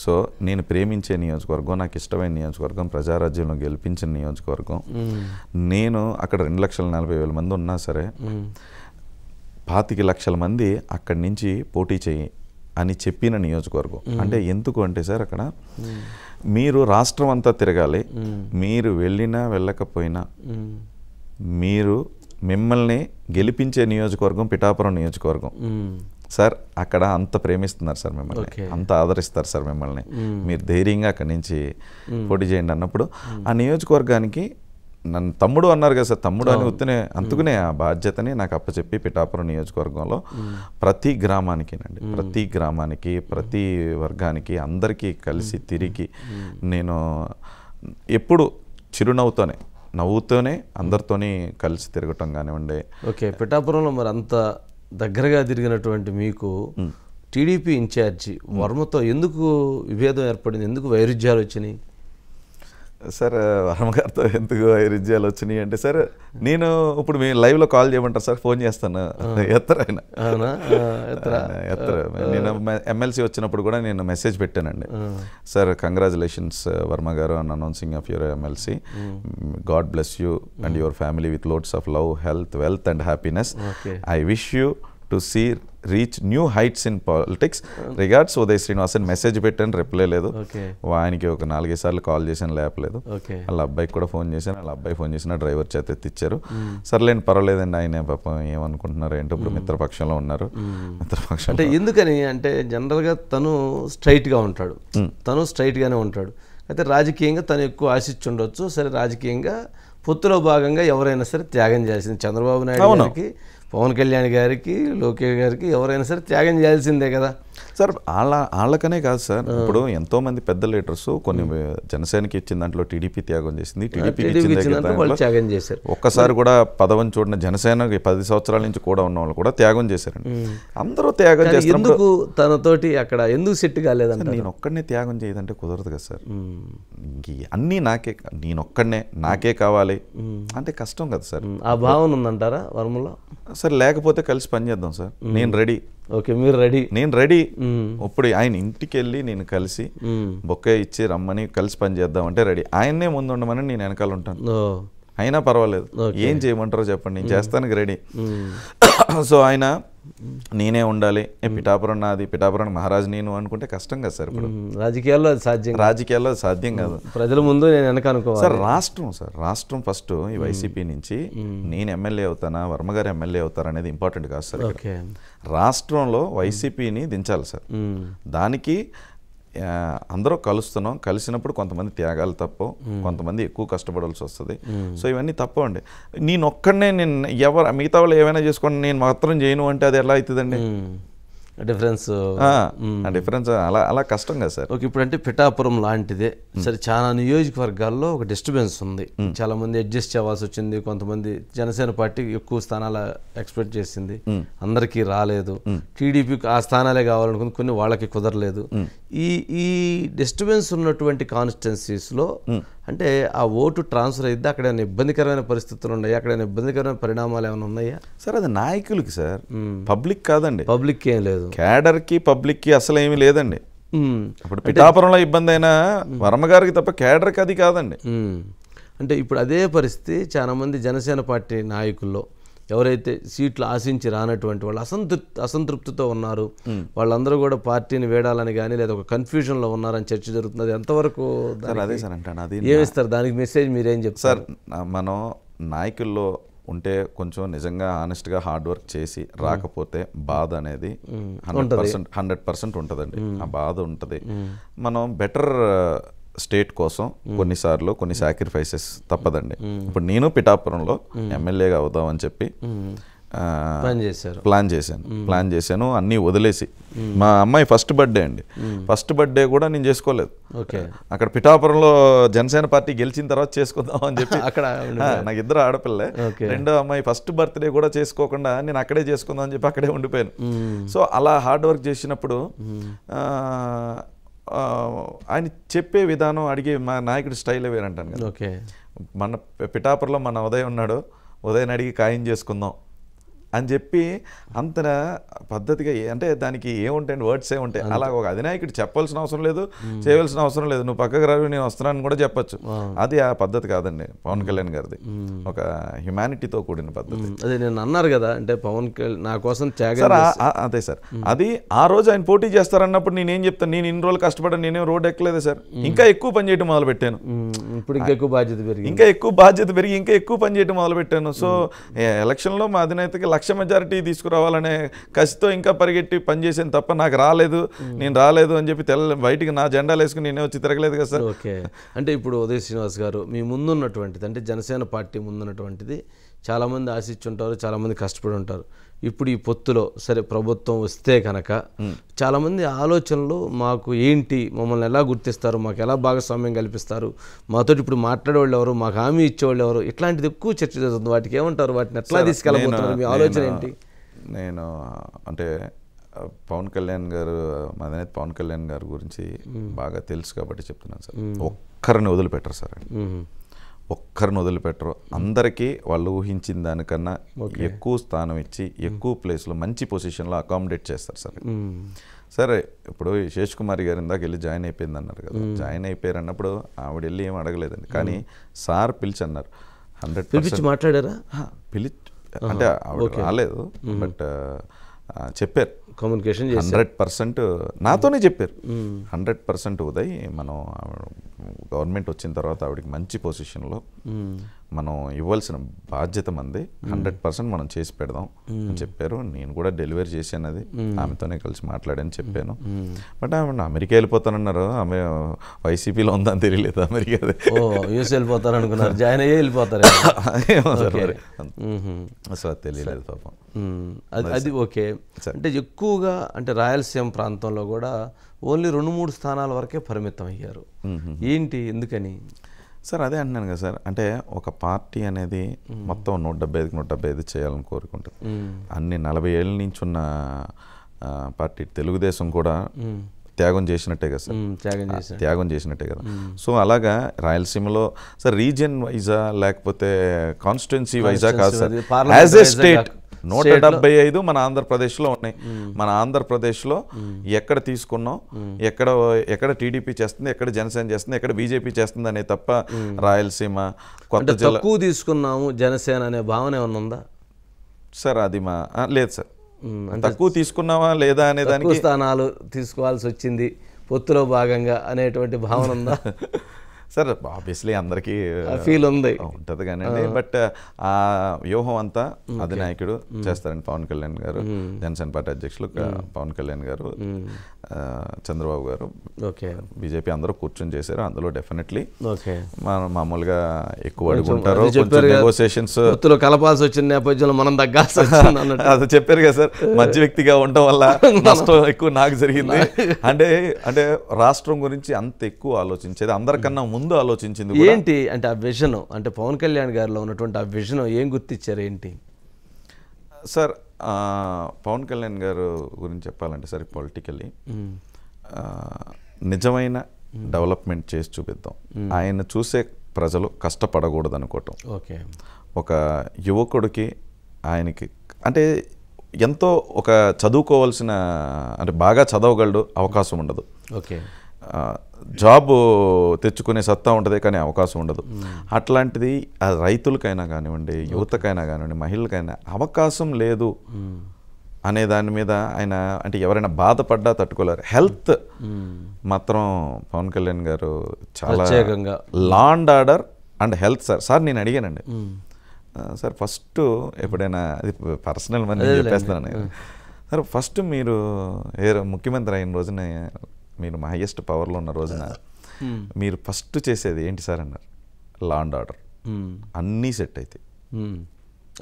సో నేను ప్రేమించే నియోజకవర్గం, నాకు ఇష్టమైన నియోజకవర్గం, ప్రజారాజ్యంలో గెలిపించిన నియోజకవర్గం. నేను అక్కడ 2,40,000 మంది ఉన్నా సరే 25 లక్షల మంది అక్కడి నుంచి పోటీ చేయి అని చెప్పిన నియోజకవర్గం. అంటే ఎందుకు అంటే సార్, అక్కడ మీరు రాష్ట్రం అంతా తిరగాలి, మీరు వెళ్ళినా వెళ్ళకపోయినా మీరు మిమ్మల్ని గెలిపించే నియోజకవర్గం పిఠాపురం నియోజకవర్గం సార్. అక్కడ అంత ప్రేమిస్తున్నారు సార్ మిమ్మల్ని, అంత ఆదరిస్తారు సార్ మిమ్మల్ని. మీరు ధైర్యంగా అక్కడి నుంచి పోటీ చేయండి అన్నప్పుడు ఆ నియోజకవర్గానికి నన్ను తమ్ముడు అన్నారు కదా సార్, తమ్ముడు అని ఉత్తినే అందుకునే ఆ బాధ్యతని నాకు అప్పచెప్పి పిఠాపురం నియోజకవర్గంలో ప్రతి గ్రామానికి ప్రతి వర్గానికి అందరికీ కలిసి తిరిగి నేను ఎప్పుడు చిరునవ్వుతోనే నవ్వుతూనే అందరితోని కలిసి తిరగటం కానివ్వండి. ఓకే, పిఠాపురంలో మరి అంత దగ్గరగా తిరిగినటువంటి మీకు టీడీపీ ఇన్ఛార్జి వర్మతో ఎందుకు విభేదం ఏర్పడింది, ఎందుకు వైరుధ్యాలు వచ్చినాయి? సార్ వర్మ గారితో ఎందుకు వైరుధ్యాలు వచ్చినాయి అంటే సార్ నేను ఇప్పుడు మీ లైవ్లో కాల్ చేయమంటారు సార్, ఫోన్ చేస్తాను, ఎత్తరు ఆయన. నేను ఎమ్మెల్సీ వచ్చినప్పుడు కూడా నేను మెసేజ్ పెట్టానండి, సార్ కంగ్రాచులేషన్స్ వర్మ గారు on announcing of your MLC, God bless you and your family with loads of love, health, wealth and happiness. I wish you to see reach new heights in politics. Regards Uday Srinivasan message పెట్టాను, reply లేదు. ఆయనకి ఒక 4-5 సార్లు call చేశాను, లేపలేదు. వాళ్ళ అబ్బాయికి కూడా phone చేశాను, వాళ్ళ అబ్బాయి ఫోన్ చేసిన డ్రైవర్ చేత ఎత్తిచ్చారు. సర్లేండి పర్వాలేదండి, ఆయన పాపం ఏమనుకుంటున్నారు ఏంటో, ఇప్పుడు మిత్రపక్షంలో ఉన్నారు. మిత్రపక్షం అంటే ఎందుకని అంటే జనరల్గా తను స్ట్రైట్గా ఉంటాడు, తను స్ట్రైట్గానే ఉంటాడు. అయితే రాజకీయంగా తను ఎక్కువ ఆశించుండొచ్చు. సరే రాజకీయంగా పొత్తులో భాగంగా ఎవరైనా సరే త్యాగం చేయాల్సింది. చంద్రబాబు నాయుడు గారికి, పవన్ కళ్యాణ్ గారికి, లోకేష్ గారికి ఎవరైనా సరే త్యాగం చేయాల్సిందే కదా సార్. వాళ్ళకనే కాదు సార్, ఇప్పుడు ఎంతో మంది పెద్ద లీడర్స్ కొన్ని జనసేనకి ఇచ్చిన దాంట్లో టీడీపీ త్యాగం చేసింది, త్యాగం చేశారు. ఒక్కసారి కూడా పదవిని చూడని జనసేనకి 10 సంవత్సరాల నుంచి కూడా ఉన్న వాళ్ళు కూడా త్యాగం చేశారండి. అందరూ త్యాగం చేస్తారు. ఎందుకు తనతోటి అక్కడ ఎందుకు సెట్ కాలేదంటే, నేను ఒక్కడనే త్యాగం చేయదంటే కుదరదు కదా సార్. అన్నీ నాకే, నేను ఒక్కడనే నాకే కావాలి అంటే కష్టం కదా సార్. ఆ భావన ఉందంటారా వర్మలో? సార్ లేకపోతే కలిసి పనిచేద్దాం సార్, నేను రెడీ. ఓకే, మీరు రెడీ? నేను రెడీ. ఇప్పుడు ఆయన ఇంటికి వెళ్ళి నేను కలిసి బొక్కే ఇచ్చి రమ్మని కలిసి పని చేద్దాం అంటే రెడీ. ఆయన్నే ముందు ఉండమని నేను వెనకాల ఉంటాను, అయినా పర్వాలేదు, ఏం చేయమంటారో చెప్పండి, నేను చేస్తానికి రెడీ. సో ఆయన నేనే ఉండాలి, పిఠాపురం నాది, పిఠాపురం మహారాజు నేను అనుకుంటే కష్టం కదా సార్. ఇప్పుడు రాజకీయాల్లో అది సాధ్యం, రాజకీయాల్లో అది సాధ్యం కాదు. ప్రజల ముందు నేను వెనక అనుకోవాలి సార్. రాష్ట్రం ఫస్ట్ ఈ వైసీపీ నుంచి నేను ఎమ్మెల్యే అవుతానా, వర్మగారు ఎమ్మెల్యే అవుతారా అనేది ఇంపార్టెంట్ కాదు సార్. రాష్ట్రంలో వైసీపీని దించాలి సార్. దానికి అందరూ కలిసినప్పుడు కొంతమంది త్యాగాలు తప్ప, కొంతమంది ఎక్కువ కష్టపడాల్సి వస్తుంది. సో ఇవన్నీ తప్పండి. నేను ఎవరు మిగతా వాళ్ళు ఏమైనా చేసుకోండి, నేను మాత్రం చేయను అంటే అది ఎలా అవుతుందండి? డిఫరెన్స్ అలా కష్టం కదా సార్. ఓకే, ఇప్పుడు అంటే పిఠాపురం లాంటిదే సరే, చాలా నియోజకవర్గాల్లో ఒక డిస్టర్బెన్స్ ఉంది. చాలా మంది అడ్జస్ట్ అవ్వాల్సి వచ్చింది. కొంతమంది జనసేన పార్టీ ఎక్కువ స్థానాలు ఎక్స్పెక్ట్ చేసింది, అందరికీ రాలేదు. టీడీపీకి ఆ స్థానాలే కావాలనుకుంది, కొన్ని వాళ్ళకి కుదరలేదు. ఈ డిస్టర్బెన్స్ ఉన్నటువంటి కాన్స్టిట్యున్సీస్లో అంటే ఆ ఓటు ట్రాన్స్ఫర్ అయితే అక్కడ ఏమైనా ఇబ్బందికరమైన పరిస్థితులు ఉన్నాయి, అక్కడ ఇబ్బందికరమైన పరిణామాలు ఏమైనా ఉన్నాయా సార్? అది నాయకులకి సార్, పబ్లిక్ కాదండి. పబ్లిక్ ఏం లేదు, క్యాడర్కి పబ్లిక్కి అసలు ఏమీ లేదండి. ఇప్పుడు పిఠాపురంలో ఇబ్బంది అయినా వర్మగారికి తప్ప క్యాడర్కి అది కాదండి. అంటే ఇప్పుడు అదే పరిస్థితి చాలా మంది జనసేన పార్టీ నాయకుల్లో ఎవరైతే సీట్లు ఆశించి రానటువంటి వాళ్ళు అసంతృప్తితో ఉన్నారు, వాళ్ళందరూ కూడా పార్టీని వేడాలని కానీ లేదా ఒక కన్ఫ్యూజన్లో ఉన్నారని చర్చ జరుగుతుంది. ఎంతవరకు అదే సార్ అంటాను, అది ఏమిస్తారు దానికి మెసేజ్ మీరేం చెప్తారు సార్? మనం నాయకుల్లో ఉంటే కొంచెం నిజంగా ఆనెస్ట్గా హార్డ్ వర్క్ చేసి రాకపోతే బాధ అనేది 100% ఉంటుందండి. ఆ బాధ ఉంటుంది. మనం బెటర్ స్టేట్ కోసం కొన్నిసార్లు కొన్ని సాక్రిఫైసెస్ తప్పదండి. ఇప్పుడు నేను పిఠాపురంలో ఎమ్మెల్యేగా అవుదామని చెప్పి ప్లాన్ చేశాను, అన్నీ వదిలేసి. మా అమ్మాయి ఫస్ట్ బర్త్డే అండి, ఫస్ట్ బర్త్డే కూడా నేను చేసుకోలేదు. అక్కడ పిఠాపురంలో జనసేన పార్టీ గెలిచిన తర్వాత చేసుకుందాం అని చెప్పి అక్కడ నాకు 2 ఆడపిల్లే, రెండో అమ్మాయి ఫస్ట్ బర్త్డే కూడా చేసుకోకుండా నేను అక్కడే చేసుకుందాం అని చెప్పి అక్కడే ఉండిపోయాను. సో అలా హార్డ్ వర్క్ చేసినప్పుడు ఆయన చెప్పే విధానం, అడిగే మా నాయకుడి స్టైల్ వేరంటాను కదా. మన పిఠాపురంలో మన ఉదయం ఉన్నాడు, ఉదయం అడిగి ఖాయం చేసుకుందాం అని చెప్పి అంత పద్ధతిగా, అంటే దానికి ఏముంటాయండి, వర్డ్స్ ఏముంటాయి. అలా ఒక అధినాయకుడు చెప్పాల్సిన అవసరం లేదు, చేయవలసిన అవసరం లేదు. నువ్వు పక్కకు రావి, నేను వస్తున్నాను కూడా చెప్పచ్చు. అది ఆ పద్ధతి కాదండి పవన్ కళ్యాణ్ గారిది, ఒక హ్యుమానిటీతో కూడిన పద్ధతి. అదే నేను అన్నారు కదా, అంటే పవన్ కళ్యాణ్ నా కోసం అదే సార్. అది ఆ రోజు ఆయన పోటీ చేస్తారన్నప్పుడు నేనేం చెప్తాను, నేను ఇన్ని రోజులు కష్టపడ్డాను, నేనేం రోడ్ ఎక్కలేదు సార్, ఇంకా ఎక్కువ పని చేయడం మొదలు పెట్టాను. ఇప్పుడు ఇంకా ఎక్కువ బాధ్యత పెరిగి ఇంకా ఎక్కువ పని చేయడం మొదలు పెట్టాను. సో ఎలక్షన్లో మా అధినేతకి 1,00,000 మెజారిటీ తీసుకురావాలనే కసితో ఇంకా పరిగెట్టి పనిచేసాను తప్ప నాకు నేను రాలేదు అని చెప్పి బయటికి నా జెండాలు వేసుకుని నేనే వచ్చి తిరగలేదు కదా సార్. ఓకే, అంటే ఇప్పుడు ఉదయ్ శ్రీనివాస్ గారు మీ ముందున్నటువంటిది, అంటే జనసేన పార్టీ ముందున్నటువంటిది చాలామంది ఆశించుంటారు, చాలామంది కష్టపడి ఉంటారు. ఇప్పుడు ఈ పొత్తులో సరే ప్రభుత్వం వస్తే కనుక చాలామంది ఆలోచనలు, మాకు ఏంటి, మమ్మల్ని ఎలా గుర్తిస్తారు, మాకు ఎలా భాగస్వామ్యం కల్పిస్తారు, మాతో ఇప్పుడు మాట్లాడేవాళ్ళు ఎవరు, మాకు హామీ ఇచ్చేవాళ్ళు ఎవరు, ఇట్లాంటిది ఎక్కువ చర్చ జరుగుతుంది. వాటికి ఏమంటారు, వాటిని ఎట్లా తీసుకెళ్ళబోతున్నారు, మీ ఆలోచన ఏంటి? నేను అంటే పవన్ కళ్యాణ్ గారు అధినేత పవన్ కళ్యాణ్ గారి గురించి బాగా తెలుసు కాబట్టి చెప్తున్నాను సార్. ఒక్కరిని వదిలిపెట్టరు సార్, ఒక్కరిని వదిలిపెట్టరు. అందరికీ వాళ్ళు ఊహించిన దానికన్నా ఎక్కువ స్థానం ఇచ్చి ఎక్కువ ప్లేస్లో మంచి పొజిషన్లో అకామిడేట్ చేస్తారు సార్. సరే ఇప్పుడు శేష్ కుమారి గారు ఇందాక వెళ్ళి జాయిన్ అయిపోయింది అన్నారు కదా, జాయిన్ అయిపోయారు అన్నప్పుడు ఆవిడ వెళ్ళి ఏం అడగలేదండి, కానీ సార్ పిలిచి అన్నారు 100% మాట్లాడారా? అంటే ఆవిడ రాలేదు, బట్ చెప్పారు కమ్యూనికేషన్ 100% నాతోనే చెప్పారు. 100% ఉదయ్ మనం గవర్నమెంట్ వచ్చిన తర్వాత ఆవిడకి మంచి పొజిషన్లో మనం ఇవ్వాల్సిన బాధ్యత మంది, 100% మనం చేసి పెడదాం అని చెప్పారు. నేను కూడా డెలివరీ చేశాను, అది ఆమెతోనే కలిసి మాట్లాడాను చెప్పాను. బట్ ఆమె అమెరికా వెళ్ళిపోతానన్నారు, ఆమె వైసీపీలో ఉందని తెలియలేదు. అమెరికా యూఎస్ వెళ్ళిపోతారు అనుకున్నారు, జాయిన్ అయ్యే వెళ్ళిపోతారు అసలు తెలియలేదు పాపం. అది ఓకే. అంటే ఎక్కువగా అంటే రాయలసీమ ప్రాంతంలో కూడా ఓన్లీ 2-3 స్థానాల వరకే పరిమితం అయ్యారు. ఏంటి, ఎందుకని సార్? అదే అంటున్నాను కదా సార్, అంటే ఒక పార్టీ అనేది మొత్తం 175 చేయాలని కోరుకుంటుంది. అన్ని 40 ఏళ్ళ నుంచి ఉన్న పార్టీ తెలుగుదేశం కూడా త్యాగం చేసినట్టే కదా సార్, త్యాగం చేసినట్టే కదా. సో అలాగా రాయలసీమలో సార్ రీజియన్ వైజా లేకపోతే కాన్స్టిట్యున్సీ వైజా కాదు సార్, యాజ్ ఏ స్టేట్ 175 మన ఆంధ్రప్రదేశ్లో ఉన్నాయి. మన ఆంధ్రప్రదేశ్లో ఎక్కడ తీసుకున్నాం, ఎక్కడ టీడీపీ చేస్తుంది, ఎక్కడ జనసేన చేస్తుంది, ఎక్కడ బీజేపీ చేస్తుంది అనే తప్ప రాయలసీమ కొత్త జిల్లా తక్కువ తీసుకున్నాము జనసేన అనే భావన ఏమన్నా ఉందా సార్? అది లేదు సార్, తక్కువ తీసుకున్నావా లేదా అనే దానికి స్థానాలు తీసుకోవాల్సి వచ్చింది పొత్తులో భాగంగా అనేటువంటి భావన ఉందా సార్? ఆబ్వియస్లీ అందరికీ ఫీల్ ఉంది, ఉంటుంది కానివ్వండి. బట్ ఆ వ్యూహం అంతా అధినాయకుడు చేస్తారండి. పవన్ కళ్యాణ్ గారు, జనసేన పార్టీ అధ్యక్షులు పవన్ కళ్యాణ్ గారు, చంద్రబాబు గారు, బీజేపీ అందరూ కూర్చొని చేశారు. అందులో డెఫినెట్లీ మామూలుగా ఎక్కువ అడుగుంటారు, నెగోసియేషన్స్ కలపాల్సి వచ్చిన నేపథ్యంలో మనం తగ్గాల్సి వచ్చింది అది చెప్పారు కదా సార్. మధ్య వ్యక్తిగా ఉండటం వల్ల నష్టం ఎక్కువ నాకు జరిగింది. అంటే రాష్ట్రం గురించి అంత ఎక్కువ ఆలోచించేది, అందరికన్నా ముందు ఆలోచించింది ఏంటి అంటే ఆ విజన్, అంటే పవన్ కళ్యాణ్ గారిలో ఉన్నటువంటి ఆ విజన్ ఏం గుర్తించారు ఏంటి సార్? పవన్ కళ్యాణ్ గారు గురించి చెప్పాలంటే సార్, పొలిటికల్లీ నిజమైన డెవలప్మెంట్ చేసి చూపిద్దాం. ఆయన చూసే ప్రజలు కష్టపడకూడదు అనుకోవటం. ఒక యువకుడికి ఆయనకి అంటే ఎంతో ఒక చదువుకోవాల్సిన, అంటే బాగా చదవగలడు, అవకాశం ఉండదు. జాబ్ తెచ్చుకునే సత్తా ఉంటుంది కానీ అవకాశం ఉండదు. అట్లాంటిది రైతులకైనా కానివ్వండి, యువతకైనా కానివ్వండి, మహిళలకైనా అవకాశం లేదు అనే దాని మీద ఆయన అంటే ఎవరైనా బాధపడ్డా తట్టుకోలేరు. హెల్త్ మాత్రం పవన్ కళ్యాణ్ గారు చాలా law and order and health sir నేను అడిగానండి సార్, ఫస్ట్ ఎప్పుడైనా అది పర్సనల్ మనీ చెప్పేస్తున్నాను సార్, ఫస్ట్ మీరు ముఖ్యమంత్రి అయిన రోజున మీరు హైయెస్ట్ పవర్లో ఉన్న రోజున మీరు ఫస్ట్ చేసేది ఏంటి సార్ అన్నారు. లా అండ్ ఆర్డర్ అన్నీ సెట్ అవుతాయి,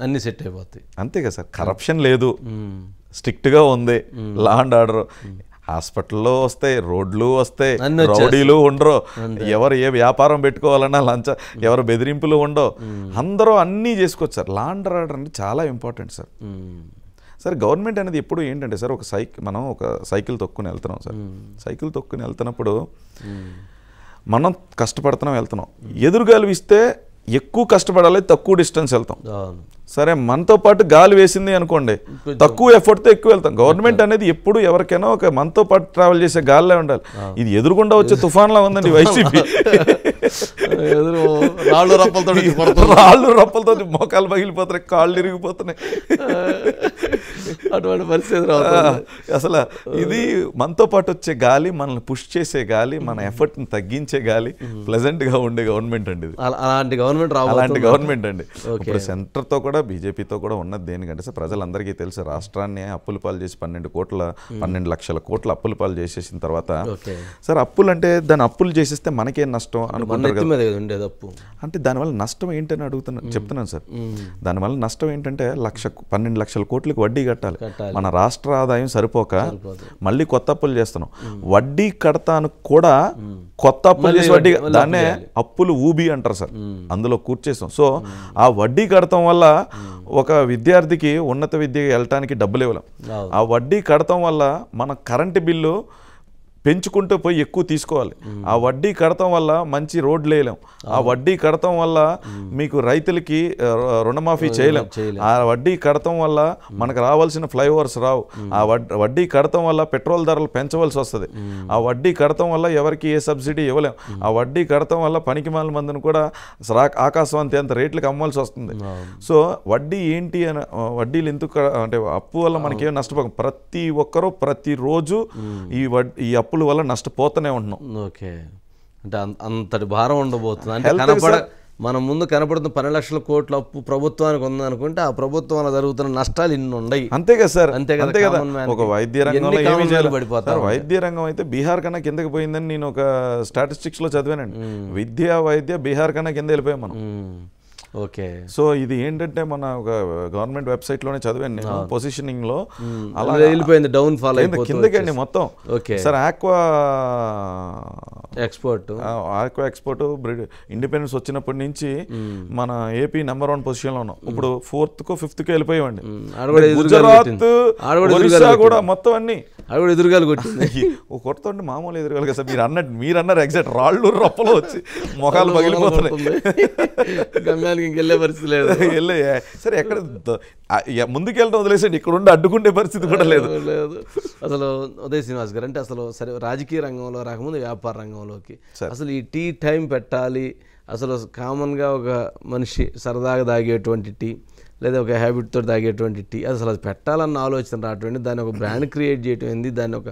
అన్నీ సెట్ అయిపోతాయి, అంతే కదా సార్. కరప్షన్ లేదు, స్ట్రిక్ట్గా ఉంది లా అండ్ ఆర్డర్. హాస్పిటల్లో వస్తాయి, రోడ్లు వస్తాయి, రౌడీలు ఉండరు, ఎవరు ఏ వ్యాపారం పెట్టుకోవాలన్నా ఎవరు బెదిరింపులు ఉండవు, అందరూ అన్నీ చేసుకోవచ్చు సార్. లా అండ్ ఆర్డర్ అంటే చాలా ఇంపార్టెంట్ సార్. సార్ గవర్నమెంట్ అనేది ఎప్పుడు ఏంటంటే సార్, మనం ఒక సైకిల్ తొక్కుని వెళ్తున్నాం సార్. సైకిల్ తొక్కుని వెళ్తున్నప్పుడు మనం కష్టపడుతున్నాం, వెళ్తున్నాం. ఎదురుగాలి ఇస్తే ఎక్కువ కష్టపడాలి, తక్కువ డిస్టెన్స్ వెళ్తాం. సరే మనతో పాటు గాలి వేసింది అనుకోండి, తక్కువ ఎఫర్ట్తో ఎక్కువ వెళ్తాం. గవర్నమెంట్ అనేది ఎప్పుడు ఎవరికైనా ఒక మనతో పాటు ట్రావెల్ చేసే గాలిలో ఉండాలి. ఇది ఎదురుగుండా వచ్చే తుఫాన్లా ఉందండి వైసీపీ. రాళ్ళు రప్పలతో మోకాలు పగిలిపోతున్నాయి, కాళ్ళు ఇరిగిపోతున్నాయి. అటువంటి పరిస్థితి అసలు ఇది మనతో పాటు వచ్చే గాలి, మనల్ని పుష్ చేసే గాలి, మన ఎఫర్ట్ని తగ్గించే గాలి, ప్లెజెంట్గా ఉండే గవర్నమెంట్ అండి. అలాంటి గవర్నమెంట్ అండి. ఇప్పుడు సెంటర్తో కూడా బీజేపీతో కూడా ఉన్నది దేనికంటే సార్, ప్రజలందరికీ తెలుసు రాష్ట్రాన్ని అప్పుల పాలు చేసి 12 లక్షల కోట్ల అప్పుల పాలు చేసేసిన తర్వాత సార్, అప్పులు అంటే దాని అప్పులు చేసేస్తే మనకేం నష్టం అనుకుంటారు కదా. అంటే దానివల్ల నష్టం ఏంటని చెప్తున్నాను సార్. దానివల్ల నష్టం ఏంటంటే 12 లక్షల కోట్లకి వడ్డీ కట్టాలి. మన రాష్ట్ర ఆదాయం సరిపోక మళ్ళీ కొత్త అప్పులు చేస్తున్నాం. వడ్డీ కడతాను కూడా కొత్త అప్పులు చేసి వడ్డీ, దాన్నే అప్పులు ఊబి అంటారు సార్. అందులో కూర్చేస్తాం. సో ఆ వడ్డీ కడతాం వల్ల ఒక విద్యార్థికి ఉన్నత విద్యకి వెళ్ళటానికి డబ్బులు ఇవ్వలేం. ఆ వడ్డీ కడతాం వల్ల మన కరెంటు బిల్లు పెంచుకుంటూ పోయి ఎక్కువ తీసుకోవాలి. ఆ వడ్డీ కడతాం వల్ల మంచి రోడ్లు వేయలేం. ఆ వడ్డీ కడతాం వల్ల మీకు రైతులకి రుణమాఫీ చేయలేం. ఆ వడ్డీ కడతాం వల్ల మనకు రావాల్సిన ఫ్లైఓవర్స్ రావు. ఆ వడ్డీ కడతాం వల్ల పెట్రోల్ ధరలు పెంచవలసి వస్తుంది. ఆ వడ్డీ కడతాం వల్ల ఎవరికి ఏ సబ్సిడీ ఇవ్వలేం. ఆ వడ్డీ కడతాం వల్ల పనికిమాల మందిని కూడా ఆకాశవంతి అంత రేట్లకు అమ్మాల్సి వస్తుంది. సో వడ్డీ ఏంటి అని, వడ్డీలు ఎందుకు అంటే అప్పు వల్ల మనకేం నష్టపోక ప్రతి ఒక్కరూ ప్రతిరోజు ఈ అప్పుల వల్ల నష్టపోతూనే ఉంటున్నాం. ఓకే, అంటే అంతటి భారం ఉండబోతుంది. అంటే మనం ముందు కనపడుతున్న 12 లక్షల కోట్ల అప్పు ప్రభుత్వానికి ఉందనుకుంటే ఆ ప్రభుత్వంలో జరుగుతున్న నష్టాలు ఇన్ని ఉన్నాయి. అంతే కదా సార్, అంతే కదా. ఒక వైద్య రంగంలో ఏమీ పడిపోతారు. వైద్య రంగం అయితే బీహార్ కన్నా కిందకి పోయిందని నేను ఒక స్టాటిస్టిక్స్ లో చదివానండి. విద్య వైద్య బీహార్ కన్నా కింద వెళ్ళిపోయాం మనం. ఓకే, సో ఇది ఏంటంటే మన ఒక గవర్నమెంట్ వెబ్సైట్ లోనే చదివాను నేను, పొజిషనింగ్ లో అలా వెళ్ళిపోయింది, డౌన్ ఫాల్ అయిపోయింది కిందకండి మొత్తం. Okay sir, aqua export independence వచ్చినప్పటి నుంచి మన ఏపీ నెంబర్ 1 పొజిషన్ లో ఉన్నాం. ఇప్పుడు 4th కో 5th కో వెళ్ళిపోయామండి. గుజరాత్ ఒరిస్సా కూడా మొత్తం అన్ని ఎదురుగాలు కొట్టింది. కొడుతుంటే మామూలు ఎదురుగాలు కదా సార్. మీరన్నారు ఎగ్జాక్ట్ రాళ్ళు రప్పలు వచ్చి మొఖాలు పగిలిపోతున్నాయి. గమ్యానికి ఇంకెళ్ళే పరిస్థితి లేదు. సరే ఎక్కడ ముందుకెళ్ళడం వదిలేసండి, ఇక్కడ ఉండి అడ్డుకుంటే పరిస్థితి కూడా లేదు. అసలు ఉదయ్ శ్రీనివాస్ గారు అంటే అసలు సరే రాజకీయ రంగంలో రాకముందు వ్యాపార రంగంలోకి అసలు ఈ టీ టైం పెట్టాలి, అసలు కామన్గా ఒక మనిషి సరదాగా తాగేటువంటి టీ లేదా ఒక హ్యాబిట్తో తాగేటువంటి టీ అసలు అది పెట్టాలన్న ఆలోచన రావటం, దాన్ని ఒక బ్రాండ్ క్రియేట్ చేయటం ఏంది, దాన్ని ఒక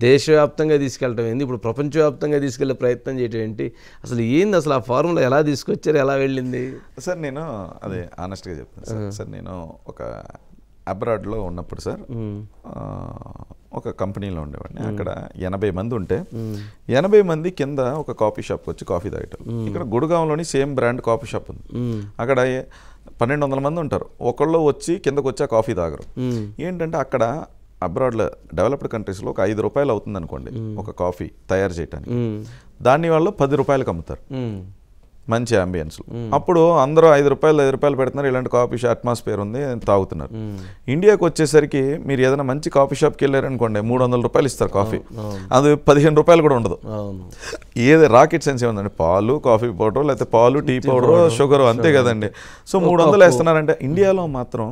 దేశవ్యాప్తంగా తీసుకెళ్ళటం ఏంది, ఇప్పుడు ప్రపంచవ్యాప్తంగా తీసుకెళ్లే ప్రయత్నం చేయటం ఏంటి, అసలు ఏంది, అసలు ఆ ఫార్ములా ఎలా తీసుకొచ్చారు, ఎలా వెళ్ళింది? సార్ నేను అదే ఆనెస్ట్గా చెప్తాను సార్. నేను ఒక అబ్రాడ్లో ఉన్నప్పుడు సార్ ఒక కంపెనీలో ఉండేవాడిని. అక్కడ 80 మంది ఉంటే 80 మంది కింద ఒక కాఫీ షాప్కి వచ్చి కాఫీ తాగటం. ఇక్కడ గుడగాంలోని సేమ్ బ్రాండ్ కాఫీ షాప్ ఉంది. అక్కడ 1200 మంది ఉంటారు. ఒకళ్ళు వచ్చి కిందకు వచ్చి ఆ కాఫీ తాగరు. ఏంటంటే అక్కడ అబ్రాడ్లో డెవలప్డ్ కంట్రీస్లో ఒక 5 రూపాయలు అవుతుంది అనుకోండి ఒక కాఫీ తయారు చేయడానికి, దాన్ని వాళ్ళు 10 రూపాయలకు అమ్ముతారు మంచి అంబియన్స్. అప్పుడు అందరూ 5 రూపాయలు పెడుతున్నారు. ఇలాంటి కాఫీ షాప్ అట్మాస్ఫియర్ ఉంది, తాగుతున్నారు. ఇండియాకి వచ్చేసరికి మీరు ఏదైనా మంచి కాఫీ షాప్కి వెళ్ళారనుకోండి 300 రూపాయలు ఇస్తారు కాఫీ, అది 15 రూపాయలు కూడా ఉండదు. ఏది రాకెట్ సైన్స్ ఏముందండి, పాలు కాఫీ పౌడర్ లేకపోతే పాలు టీ పౌడర్ షుగర్ అంతే కదండి. సో 300 వేస్తున్నారంటే ఇండియాలో మాత్రం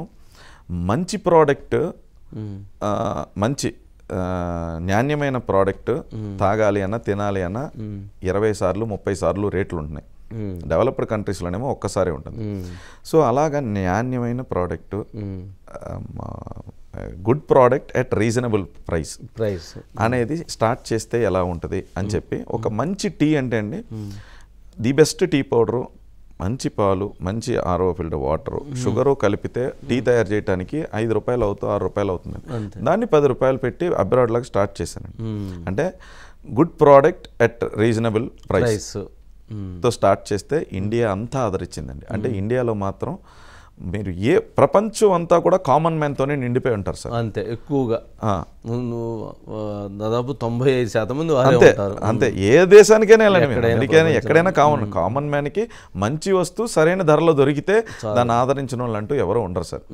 మంచి ప్రోడక్ట్, మంచి నాణ్యమైన ప్రోడక్ట్ తాగాలి అన్న తినాలి అన్న 20 సార్లు 30 సార్లు రేట్లు ఉంటున్నాయి. డెవలప్డ్ కంట్రీస్లోనేమో ఒక్కసారి ఉంటుంది. సో అలాగా నాణ్యమైన product, good product at reasonable price అనేది స్టార్ట్ చేస్తే ఎలా ఉంటుంది అని చెప్పి ఒక మంచి టీ అంటే అండి, ది బెస్ట్ టీ పౌడరు, మంచి పాలు, మంచి RO ఫిల్టర్ వాటరు, షుగరు కలిపితే టీ తయారు చేయడానికి 5 రూపాయలు అవుతుంది, 6 రూపాయలు అవుతుంది. దాన్ని 10 రూపాయలు పెట్టి అబ్రాడ్ లాగా స్టార్ట్ చేశానండి. అంటే good product at reasonable price తో స్టార్ట్ చేస్తే ఇండియా అంతా ఆదరించిందండి. అంటే ఇండియాలో మాత్రం మీరు ప్రపంచం అంతా కూడా కామన్ మ్యాన్తోనే నిండిపోయి ఉంటారు సార్. అంతే, ఎక్కువగా దాదాపు 95% మంది అంతే. ఏ దేశానికైనా వెళ్ళండి, ఎక్కడైనా కామన్ మ్యాన్కి మంచి వస్తువు సరైన ధరలో దొరికితే దాన్ని ఆదరించిన వాళ్ళు అంటూ ఎవరో ఉండరు సార్.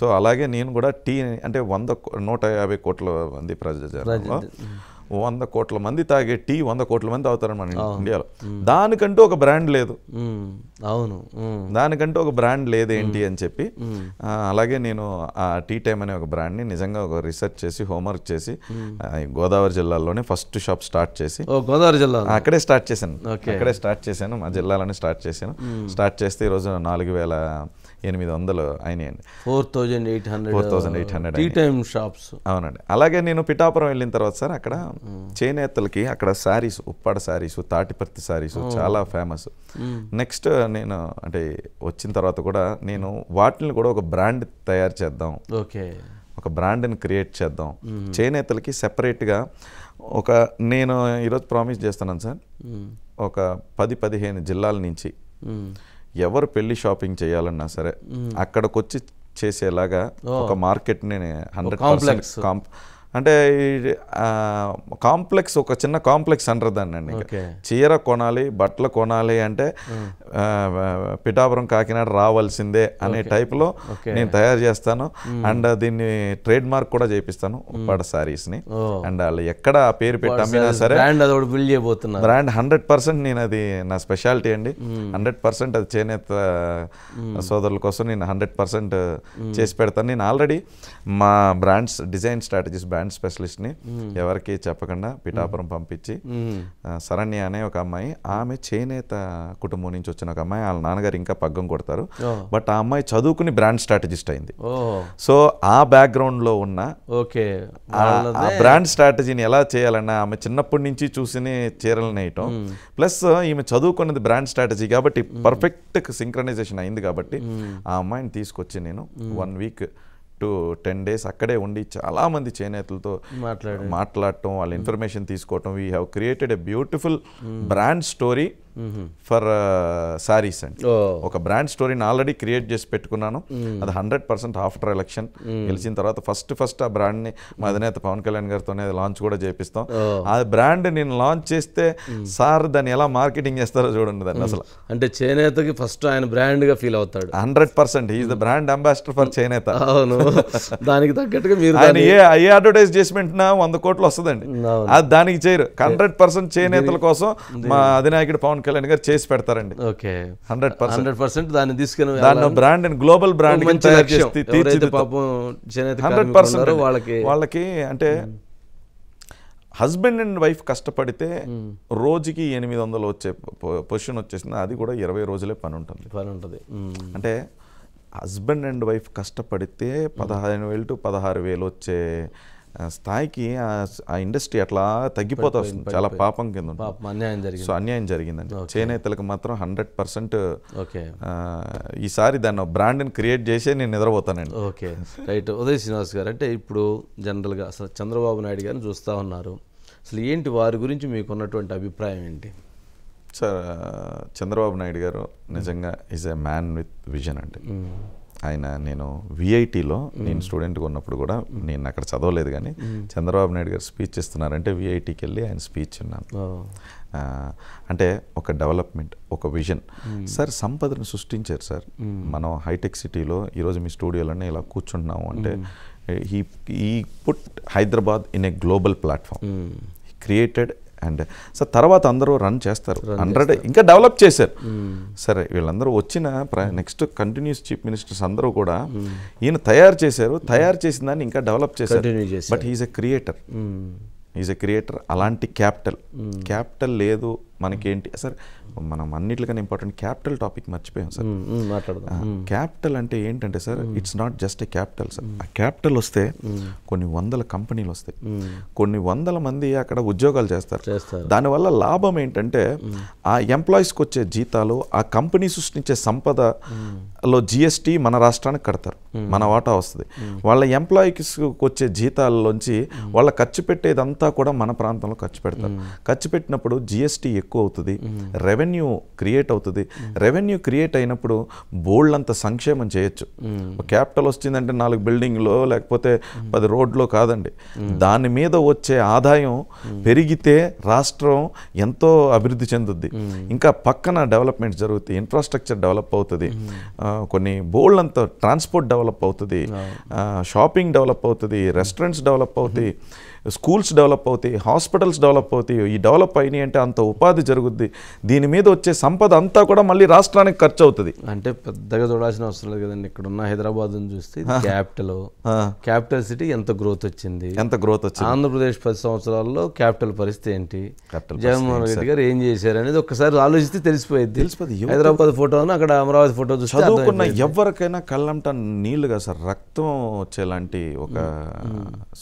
సో అలాగే నేను కూడా టీ అంటే 150 కోట్ల మంది ప్రజలు 100 కోట్ల మంది తాగే టీ 100 కోట్ల మంది తాగుతారని మన ఇండియాలో. దానికంటూ ఒక బ్రాండ్ లేదు. అవును, దానికంటూ ఒక బ్రాండ్ లేదు ఏంటి అని చెప్పి అలాగే నేను ఆ టీ టైమ్ అనే ఒక బ్రాండ్ని నిజంగా ఒక రీసెర్చ్ చేసి హోంవర్క్ చేసి గోదావరి జిల్లాలోనే ఫస్ట్ షాప్ స్టార్ట్ చేసి గోదావరి జిల్లా అక్కడే స్టార్ట్ చేశాను. మా జిల్లాలోనే స్టార్ట్ చేస్తే ఈరోజు 4800 అయినాయండి. 4800 టీ టైమ్ షాప్స్. అవునండి. అలాగే నేను పిఠాపురం వెళ్ళిన తర్వాత సార్ అక్కడ చేనేతలకి అక్కడ శారీస్, ఉప్పాడ శారీస్, తాటిపర్తి శారీస్ చాలా ఫేమస్. నెక్స్ట్ నేను అంటే వచ్చిన తర్వాత కూడా నేను వాటిని కూడా ఒక బ్రాండ్ తయారు చేద్దాం, ఒక బ్రాండ్ని క్రియేట్ చేద్దాం, చేనేతలకి సెపరేట్గా ఒక నేను ఈరోజు ప్రామిస్ చేస్తున్నాను సార్, ఒక 10-15 జిల్లాల నుంచి ఎవరు పెళ్లి షాపింగ్ చేయాలన్నా సరే అక్కడికి వచ్చి చేసేలాగా ఒక మార్కెట్ని 100% అంటే కాంప్లెక్స్, ఒక చిన్న కాంప్లెక్స్ అంటారు దాన్ని అండి. చీర కొనాలి, బట్టలు కొనాలి అంటే పిఠాపురం కాకినాడ రావాల్సిందే అనే టైప్లో నేను తయారు చేస్తాను. అండ్ దీన్ని ట్రేడ్ మార్క్ కూడా చేపిస్తాను ఉప్పాడ శారీస్ని. అండ్ వాళ్ళు ఎక్కడ ఆ పేరు పెట్టి అమ్మినా సరే బ్రాండ్ 100% నేను, అది నా స్పెషాలిటీ అండి. 100% అది చేనేత సోదరుల కోసం నేను 100% చేసి పెడతాను. నేను ఆల్రెడీ మా బ్రాండ్స్ డిజైన్ స్ట్రాటజీస్ బ్రాండ్ స్పెషలిస్ట్ని ఎవరికి చెప్పకుండా పిఠాపురం పంపించి, శరణ్య అనే ఒక అమ్మాయి, ఆమె చేనేత కుటుంబం నుంచి వచ్చిన ఒక అమ్మాయి, వాళ్ళ నాన్నగారు ఇంకా పగ్గం కొడతారు, బట్ ఆ అమ్మాయి చదువుకుని బ్రాండ్ స్ట్రాటజిస్ట్ అయింది. సో ఆ బ్యాక్గ్రౌండ్లో ఉన్న ఆ బ్రాండ్ స్ట్రాటజీని ఎలా చేయాలన్నా ఆమె చిన్నప్పటి నుంచి చూసి చీరలు నేయటం, ప్లస్ ఈమె చదువుకున్నది బ్రాండ్ స్ట్రాటజీ కాబట్టి పర్ఫెక్ట్ సింక్రనైజేషన్ అయింది. కాబట్టి ఆ అమ్మాయిని తీసుకొచ్చి నేను 1 week to 10 days అక్కడే ఉండి చాలామంది చేనేతలతో మాట్లాడటం, వాళ్ళ ఇన్ఫర్మేషన్ తీసుకోవటం. We have created a beautiful brand story for saris అండి. ఒక బ్రాండ్ స్టోరీని ఆల్రెడీ క్రియేట్ చేసి పెట్టుకున్నాను. అది 100% ఆఫ్టర్ ఎలక్షన్ గెలిచిన తర్వాత ఫస్ట్ ఆ బ్రాండ్ని మా అధినేత పవన్ కళ్యాణ్ గారితోనే లాంచ్ కూడా చేపిస్తాం. ఆ బ్రాండ్ నేను లాంచ్ చేస్తే సార్ దాన్ని ఎలా మార్కెటింగ్ చేస్తారో చూడండి దాన్ని. అసలు అంటే చేనేతకి ఫస్ట్ ఆయన బ్రాండ్గా ఫీల్ అవుతాడు. 100% is the brand ambassador for చేనేత. అవును, దానికి తగ్గట్టుగా మీరు ఆయన ఏ అడ్వర్టైజ్మెంట్ 100 కోట్లు వస్తుందండి, అది దానికి చేయరు. 100% చేనేతల కోసం మా అధినాయకుడు పవన్ కళ్యాణ్ గారు చేసి పెడతారండి. 100% దాన్ని తీసుకుని దాని బ్రాండ్ గ్లోబల్ బ్రాండ్ 100% వాళ్ళకి. అంటే హస్బెండ్ అండ్ వైఫ్ కష్టపడితే రోజుకి 800 వచ్చే పొజిషన్ వచ్చేసింది. అది కూడా 20 రోజులే పని ఉంటుంది. అంటే హస్బెండ్ అండ్ వైఫ్ కష్టపడితే 15,000 to 16,000 వచ్చే స్థాయికి ఆ ఇండస్ట్రీ అట్లా తగ్గిపోతూ వస్తుంది. చాలా పాపం కింద సో అన్యాయం జరిగిందండి. చేనేతలకు మాత్రం 100% ఈసారి దాన్ని బ్రాండ్ని క్రియేట్ చేసే నేను నిద్రపోతానండి. Okay, right. ఉదయ్ శ్రీనివాస్ గారు, అంటే ఇప్పుడు జనరల్గా అసలు చంద్రబాబు నాయుడు గారిని చూస్తూ ఉన్నారు, అసలు ఏంటి వారి గురించి మీకు ఉన్నటువంటి అభిప్రాయం ఏంటి? సార్, చంద్రబాబు నాయుడు గారు నిజంగా is a man with vision అండి. ఆయన, నేను విఐటీలో నేను స్టూడెంట్గా ఉన్నప్పుడు కూడా, నేను అక్కడ చదవలేదు కానీ చంద్రబాబు నాయుడు గారు స్పీచ్ ఇస్తున్నారంటే విఐటీకి వెళ్ళి ఆయన స్పీచ్ విన్నాను. అంటే ఒక డెవలప్మెంట్, ఒక విజన్. సార్, సంపదను సృష్టించారు సార్. మనం హైటెక్ సిటీలో ఈరోజు మీ స్టూడియోలోనే ఇలా కూర్చుంటున్నాము అంటే ఈ put Hyderabad in a global platform created. And sir తర్వాత అందరూ రన్ చేస్తారు, 100 ఇంకా డెవలప్ చేశారు. సరే, వీళ్ళందరూ వచ్చిన నెక్స్ట్ కంటిన్యూస్ చీఫ్ మినిస్టర్స్ అందరూ కూడా ఈయన తయారు చేసిన దాన్ని ఇంకా డెవలప్ చేశారు. But he is a creator. అలాంటి క్యాపిటల్ లేదు మనకేంటి సార్, మనం అన్నిటికన్నా ఇంపార్టెంట్ క్యాపిటల్ టాపిక్ మర్చిపోయాం సార్. క్యాపిటల్ అంటే ఏంటంటే sir, it's not just a capital sir. ఆ క్యాపిటల్ వస్తే కొన్ని 100 కంపెనీలు వస్తాయి, కొన్ని 100 మంది అక్కడ ఉద్యోగాలు చేస్తారు. దానివల్ల లాభం ఏంటంటే ఆ ఎంప్లాయీస్కి వచ్చే జీతాలు, ఆ కంపెనీ సృష్టించే సంపదలో జిఎస్టీ మన రాష్ట్రానికి కడతారు, మన వాటా వస్తుంది. వాళ్ళ ఎంప్లాయీకి వచ్చే జీతాల్లోంచి వాళ్ళ ఖర్చు పెట్టేదంతా కూడా మన ప్రాంతంలో ఖర్చు పెడతారు. ఖర్చు పెట్టినప్పుడు జిఎస్టీ ఎక్కువ అవుతుంది, రెవెన్యూ క్రియేట్ అవుతుంది. రెవెన్యూ క్రియేట్ అయినప్పుడు బోల్డ్ సంక్షేమం చేయొచ్చు. క్యాపిటల్ వచ్చిందంటే 4 బిల్డింగ్లో లేకపోతే 10 రోడ్లో కాదండి, దాని మీద వచ్చే ఆదాయం పెరిగితే రాష్ట్రం ఎంతో అభివృద్ధి చెందుద్ది. ఇంకా పక్కన డెవలప్మెంట్ జరుగుతాయి, ఇన్ఫ్రాస్ట్రక్చర్ డెవలప్ అవుతుంది, కొన్ని బోల్డ్ అంతా ట్రాన్స్పోర్ట్ డెవలప్ అవుతుంది, షాపింగ్ డెవలప్ అవుతుంది, రెస్టారెంట్స్ డెవలప్ అవుతాయి, స్కూల్స్ డెవలప్ అవుతాయి, హాస్పిటల్స్ డెవలప్ అవుతాయి. ఈ డెవలప్ అయినాయి అంటే అంత ఉపాధి జరుగుద్ది. దీని మీద వచ్చే సంపద అంతా కూడా మళ్ళీ రాష్ట్రానికి ఖర్చు అవుతుంది. అంటే పెద్దగా చూడాల్సిన అవసరం లేదు కదండి. ఇక్కడ ఉన్న హైదరాబాద్ చూస్తే క్యాపిటల్ సిటీ ఎంత గ్రోత్ వచ్చింది. ఆంధ్రప్రదేశ్ 10 సంవత్సరాల్లో క్యాపిటల్ పరిస్థితి ఏంటి, జగన్మోహన్ రెడ్డి గారు ఏం చేశారు అనేది ఒక్కసారి ఆలోచిస్తే తెలిసిపోయింది. హైదరాబాద్ ఫోటో అక్కడ అమరావతి ఫోటో చూస్తే చదువుకున్న ఎవరికైనా కళ్ళంట నీళ్లుగా సార్ రక్తం వచ్చేలాంటి ఒక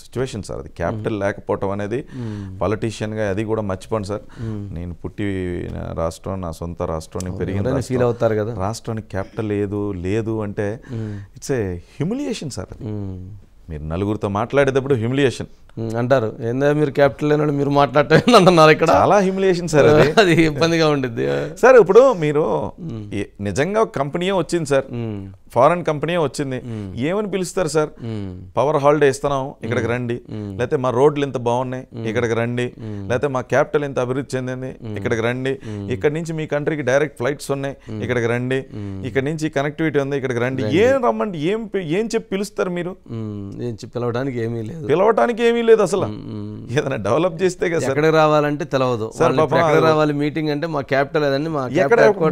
సిచ్యువేషన్ సార్ అది. క్యాపిటల్ లేకపోవటం అనేది పొలిటీషియన్గా అది కూడా మర్చిపోండి సార్. నేను పుట్టిన రాష్ట్రం, నా సొంత రాష్ట్రం, పెరిగిన ఫీల్ అవుతారు కదా. రాష్ట్రానికి క్యాపిటల్ లేదు అంటే ఇట్స్ ఏ హ్యూమిలియేషన్ సార్. మీరు నలుగురితో మాట్లాడేటప్పుడు హ్యూమిలియేషన్, అంటారు ఏందా మీరు క్యాపిటల్ లేనాడు మీరు మాట్లాడటం అంటున్నారు ఇక్కడ. చాలా హ్యూమిలియేషన్ సార్ అది ఇబ్బందిగా ఉండిద్ది సార్. ఇప్పుడు మీరు నిజంగా కంపెనీయే వచ్చింది సార్, ఫారెన్ కంపెనీ వచ్చింది, ఏమని పిలుస్తారు సార్? పవర్ హాలిడే ఇస్తున్నాం ఇక్కడికి రండి, లేకపోతే మా రోడ్లు ఇంత బాగున్నాయి ఇక్కడికి రండి, లేకపోతే మా క్యాపిటల్ ఇంత అభివృద్ధి చెందింది ఇక్కడికి రండి, ఇక్కడ నుంచి మీ కంట్రీకి డైరెక్ట్ ఫ్లైట్స్ ఉన్నాయి ఇక్కడికి రండి, ఇక్కడ నుంచి కనెక్టివిటీ ఉంది ఇక్కడికి రండి, ఏం రమ్మండి ఏం చెప్పి పిలుస్తారు మీరు? పిలవడానికి ఏమీ లేదు, పిలవడానికి ఏమీ లేదు అసలు. ఏదైనా డెవలప్ చేస్తే కదా సార్. ఎక్కడికి రావాలంటే తెలవదు సార్, ఎక్కడ రావాలి మీటింగ్ అంటే మా క్యాపిటల్ అదండి, మా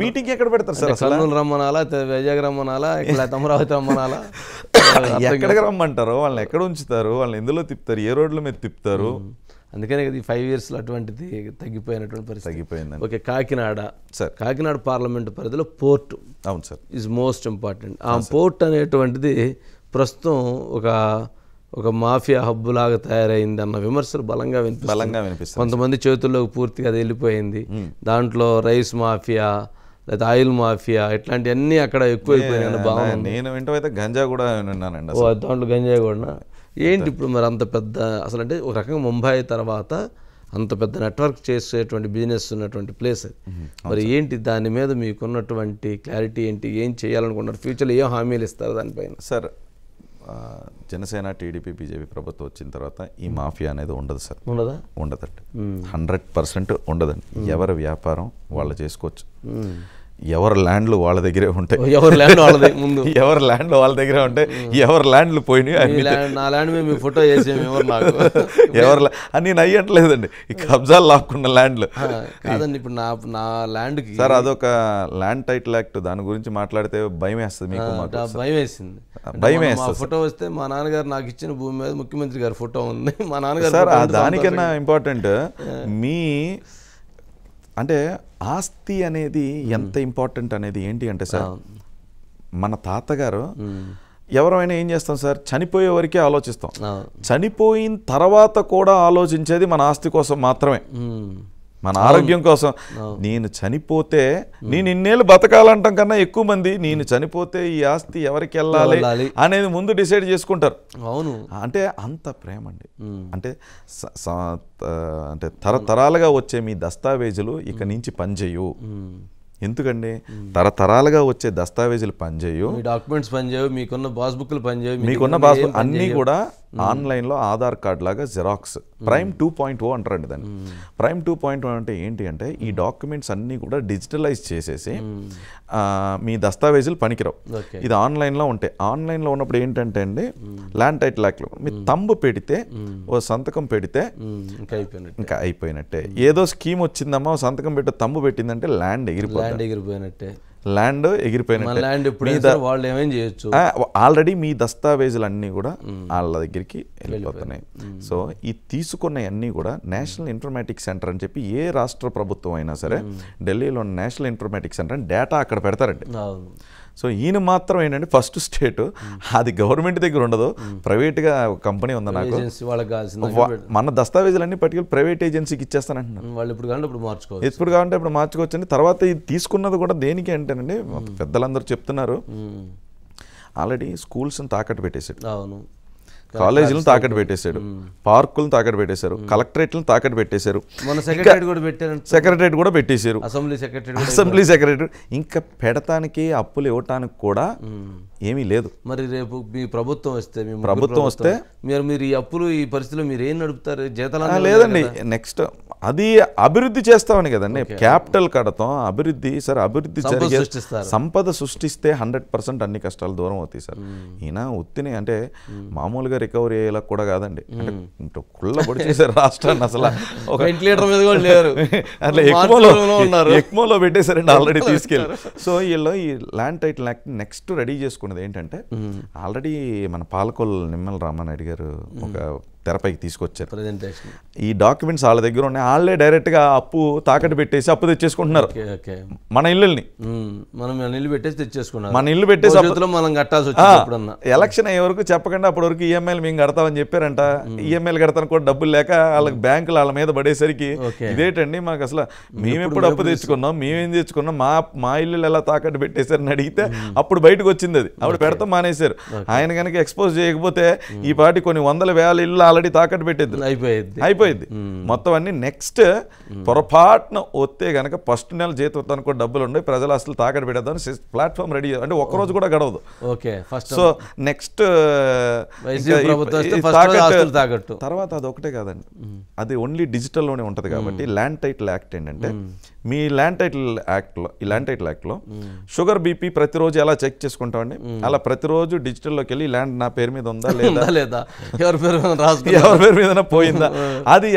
మీటింగ్ ఎక్కడ పెడతారు సార్? కర్నూలు రమ్మనాలా, వైజాగ్ రమ్మనాలా, అమరావతి రమ్మనాలా, ఎక్కడికి రమ్మంటారు? వాళ్ళని ఎక్కడ ఉంచుతారు? వాళ్ళని ఎందులో తిప్పుతారు? ఏ రోడ్ల మీద తిప్పుతారు? అందుకనే కదా ఈ 5 years అటువంటిది తగ్గిపోయినటువంటి పరిస్థితి తగ్గిపోయింది. Okay, Kakinada sir, Kakinada parliament పరిధిలో పోర్టు అవును సార్ ఈజ్ మోస్ట్ ఇంపార్టెంట్. ఆ పోర్ట్ అనేటువంటిది ప్రస్తుతం ఒక మాఫియా హబ్బు లాగా తయారైంది అన్న విమర్శలు బలంగా వినిపిస్తాయి. కొంతమంది చేతుల్లోకి పూర్తిగా అది వెళ్ళిపోయింది. దాంట్లో రైస్ మాఫియా లేదా ఆయిల్ మాఫియా ఇట్లాంటివన్నీ అక్కడ ఎక్కువైపోయినాయి బాగుంది. నేను వింటైతే గంజా కూడా విన్నానండి. దాంట్లో గంజా కూడా ఏంటి ఇప్పుడు మరి అంత పెద్ద అసలు అంటే ఒక రకంగా ముంబై తర్వాత అంత పెద్ద నెట్వర్క్ చేసేటువంటి బిజినెస్ ఉన్నటువంటి ప్లేస్. మరి ఏంటి దాని మీద మీకున్నటువంటి క్లారిటీ ఏంటి? ఏం చేయాలనుకున్నారు? ఫ్యూచర్లో ఏం హామీలు ఇస్తారు దానిపైన? సార్, జనసేన, టీడీపీ, బీజేపీ ప్రభుత్వం వచ్చిన తర్వాత ఈ మాఫియా అనేది ఉండదు సార్. ఉండదండి, 100% ఉండదండి. ఎవరి వ్యాపారం వాళ్ళు చేసుకోవచ్చు, ఎవరి ల్యాండ్లు వాళ్ళ దగ్గరే ఉంటాయి, ఎవరి ల్యాండ్ వాళ్ళదే ముందు ఎవరి ల్యాండ్లు వాళ్ళ దగ్గరే ఉంటాయి, ఎవరి ల్యాండ్లు పోయినాయి నా ల్యాండ్ మీద మీ ఫోటో వేసాము ఎవరు నాకు ఎవరి అని నేను అయ్యట్లేదండి. ఈ కబ్జాలు లాక్కున్న ల్యాండ్లు కాదండి. ఇప్పుడు నా ల్యాండ్కి సార్ అదొక ల్యాండ్ టైటిల్ యాక్ట్, దాని గురించి మాట్లాడితే భయం వేస్తుంది మీకు. భయం వేసింది, భయం వేస్తుంది. ఫోటో వస్తే మా నాన్నగారు నాకు ఇచ్చిన భూమి మీద ముఖ్యమంత్రి గారి ఫోటో ఉంది. మా నాన్నగారు సార్ దానికన్నా ఇంపార్టెంట్ మీ అంటే ఆస్తి అనేది ఎంత ఇంపార్టెంట్ అనేది ఏంటి అంటే సార్, మన తాతగారు ఎవరైనా ఏం చేస్తాం సార్, చనిపోయే వరకే ఆలోచిస్తాం. చనిపోయిన తర్వాత కూడా ఆలోచించేది మన ఆస్తి కోసం మాత్రమే, మన ఆరోగ్యం కోసం. నేను చనిపోతే నేను ఇన్నేళ్ళు బతకాలంటాం కన్నా ఎక్కువ మంది నేను చనిపోతే ఈ ఆస్తి ఎవరికి వెళ్ళాలి అనేది ముందు డిసైడ్ చేసుకుంటారు. అవును, అంటే అంత ప్రేమ అండి. అంటే అంటే తరతరాలుగా వచ్చే మీ దస్తావేజులు ఇక నుంచి పనిచేయు. ఎందుకండి, తరతరాలుగా వచ్చే దస్తావేజులు పనిచేయు, డాక్యుమెంట్స్ పనిచేయవు, మీకున్న పాస్బుక్లు పనిచేయవు, మీకున్న పాస్బుక్ అన్నీ కూడా ఆన్లైన్లో ఆధార్ కార్డ్ లాగా జిరాక్స్. ప్రైమ్ 2.0 అంటారండి దాన్ని. ప్రైమ్ 2.0 అంటే ఏంటి అంటే ఈ డాక్యుమెంట్స్ అన్నీ కూడా డిజిటలైజ్ చేసేసి మీ దస్తావేజులు పనికిరావు. ఇది ఆన్లైన్లో ఉంటాయి. ఆన్లైన్లో ఉన్నప్పుడు ఏంటంటే అండి, ల్యాండ్ టైటిల్ యాక్ట్లో మీ తంబు పెడితే, ఓ సంతకం పెడితే ఇంకా అయిపోయినట్టే. ఏదో స్కీమ్ వచ్చిందమ్మా, సంతకం పెట్టి తంబు పెట్టిందంటే ల్యాండ్ ఎగిరిపోయినట్టే. ల్యాండ్ ఎగిరిపోయినట్టే. వాళ్ళు ఏమేం చేయొచ్చు, ఆల్రెడీ మీ దస్తావేజులు అన్నీ కూడా వాళ్ళ దగ్గరికి వెళ్ళిపోతున్నాయి. సో ఈ తీసుకున్నవన్నీ కూడా నేషనల్ ఇన్ఫర్మేటిక్స్ సెంటర్ అని చెప్పి ఏ రాష్ట్ర ప్రభుత్వం అయినా సరే ఢిల్లీలో నేషనల్ ఇన్ఫర్మేటిక్స్ సెంటర్ అని డేటా అక్కడ పెడతారండి. సో ఈయన మాత్రం ఏంటంటే ఫస్ట్ స్టేట్, అది గవర్నమెంట్ దగ్గర ఉండదు, ప్రైవేట్గా కంపెనీ ఉంది నాకు, మన దస్తావేజులన్నీ పట్టుకెళ్ళి ప్రైవేట్ ఏజెన్సీకి ఇచ్చేస్తానంటున్నాను. వాళ్ళు ఇప్పుడు కావాలంటే ఇప్పుడు మార్చుకోవచ్చండి. తర్వాత ఇది తీసుకున్నది కూడా దేనికి అంటేనండి, పెద్దలందరూ చెప్తున్నారు, ఆల్రెడీ స్కూల్స్ని తాకట్టు పెట్టేసాడు, కాలేజీలను తాకట్టు పెట్టేశాడు, పార్కులను తాకట్టు పెట్టేశారు, కలెక్టరేట్లను తాకట్టు పెట్టేశారు, సెక్రటరేట్ కూడా పెట్టేశారు, అసెంబ్లీ సెక్రటరీ. ఇంకా పెడతానికి అప్పులు ఇవ్వటానికి కూడా ఏమీ లేదు. మరి రేపు మీ ప్రభుత్వం వస్తే మీరు ఈ అప్పులు ఈ పరిస్థితిలో మీరు ఏం నడుపుతారు? జీతాలు లేదండి. నెక్స్ట్ అది అభివృద్ధి చేస్తామని కదండి, క్యాపిటల్ కడతాం, అభివృద్ధి సార్, అభివృద్ధి జరిగే సంపద సృష్టిస్తే 100% అన్ని కష్టాలు దూరం అవుతాయి సార్. ఈయన ఉత్తిని అంటే మామూలుగా రికవరీ అయ్యేలా కూడా కాదండి, అంటే కుళ్ళబడి చేశారు రాష్ట్రాన్ని. అసలు ఒక అట్లా ఎక్మోలో పెట్టేశారండి ఆల్రెడీ తీసుకెళ్ళి. సో వీళ్ళు ఈ land title act next ready చేసుకున్నది ఏంటంటే, ఆల్రెడీ మన పాలకొల్లు నిమ్మల రామానాయుడు గారు ఒక తెరపైకి తీసుకొచ్చారు. ఈ డాక్యుమెంట్స్ వాళ్ళ దగ్గర ఉన్నాయి, వాళ్ళే డైరెక్ట్గా అప్పు తాకట్టు పెట్టేసి అప్పు తెచ్చేసుకుంటున్నారు. మన ఇల్లుని మన ఇల్లు పెట్టేసి మనం కట్టాల్సి వచ్చింది. ఎలక్షన్ అయ్యే వరకు చెప్పకుండా అప్పటి వరకు ఈఎంఐలు మేము కడతామని చెప్పారంట. ఈఎంఐలు కడతానికి కూడా డబ్బులు లేక వాళ్ళకి బ్యాంకులు వాళ్ళ మీద పడేసరికి ఇదేంటండి మాకు అసలు మేమెప్పుడు అప్పు తెచ్చుకున్నాం, మేమేం తెచ్చుకున్నాం, మా ఇల్లు ఎలా తాకట్టు పెట్టేశారని అడిగితే అప్పుడు బయటకు వచ్చింది అది. అప్పుడు పెడతాం మానేశారు. ఆయన కనుక ఎక్స్పోజ్ చేయకపోతే ఈ పార్టీ కొన్ని వందల వేల ఇల్లు ఆల్రెడీ తాకట్టు పెట్టేది అయిపోయింది మొత్తం అన్ని. నెక్స్ట్ పొరపాటున వస్తే గనక ఫస్ట్ నెల జీతం కూడా డబ్బులు ఉండే ప్రజలు అసలు తాకట్టు పెట్టేద్దాం ప్లాట్ఫామ్ రెడీ, అంటే ఒక్కరోజు కూడా గడవదు. సో నెక్స్ట్ తర్వాత అది ఒకటే కాదండి, అది ఓన్లీ డిజిటల్లోనే ఉంటుంది కాబట్టి ల్యాండ్ టైటిల్ యాక్ట్ ఏంటంటే మీ ల్యాండ్ టైటిల్ యాక్ట్లో షుగర్ బీపీ ప్రతిరోజు ఎలా చెక్ చేసుకుంటామండి, అలా ప్రతిరోజు డిజిటల్లోకి వెళ్ళి ల్యాండ్ నా పేరు మీద ఉందా లేదా, ఎవరి పేరు మీద పోయిందా, అది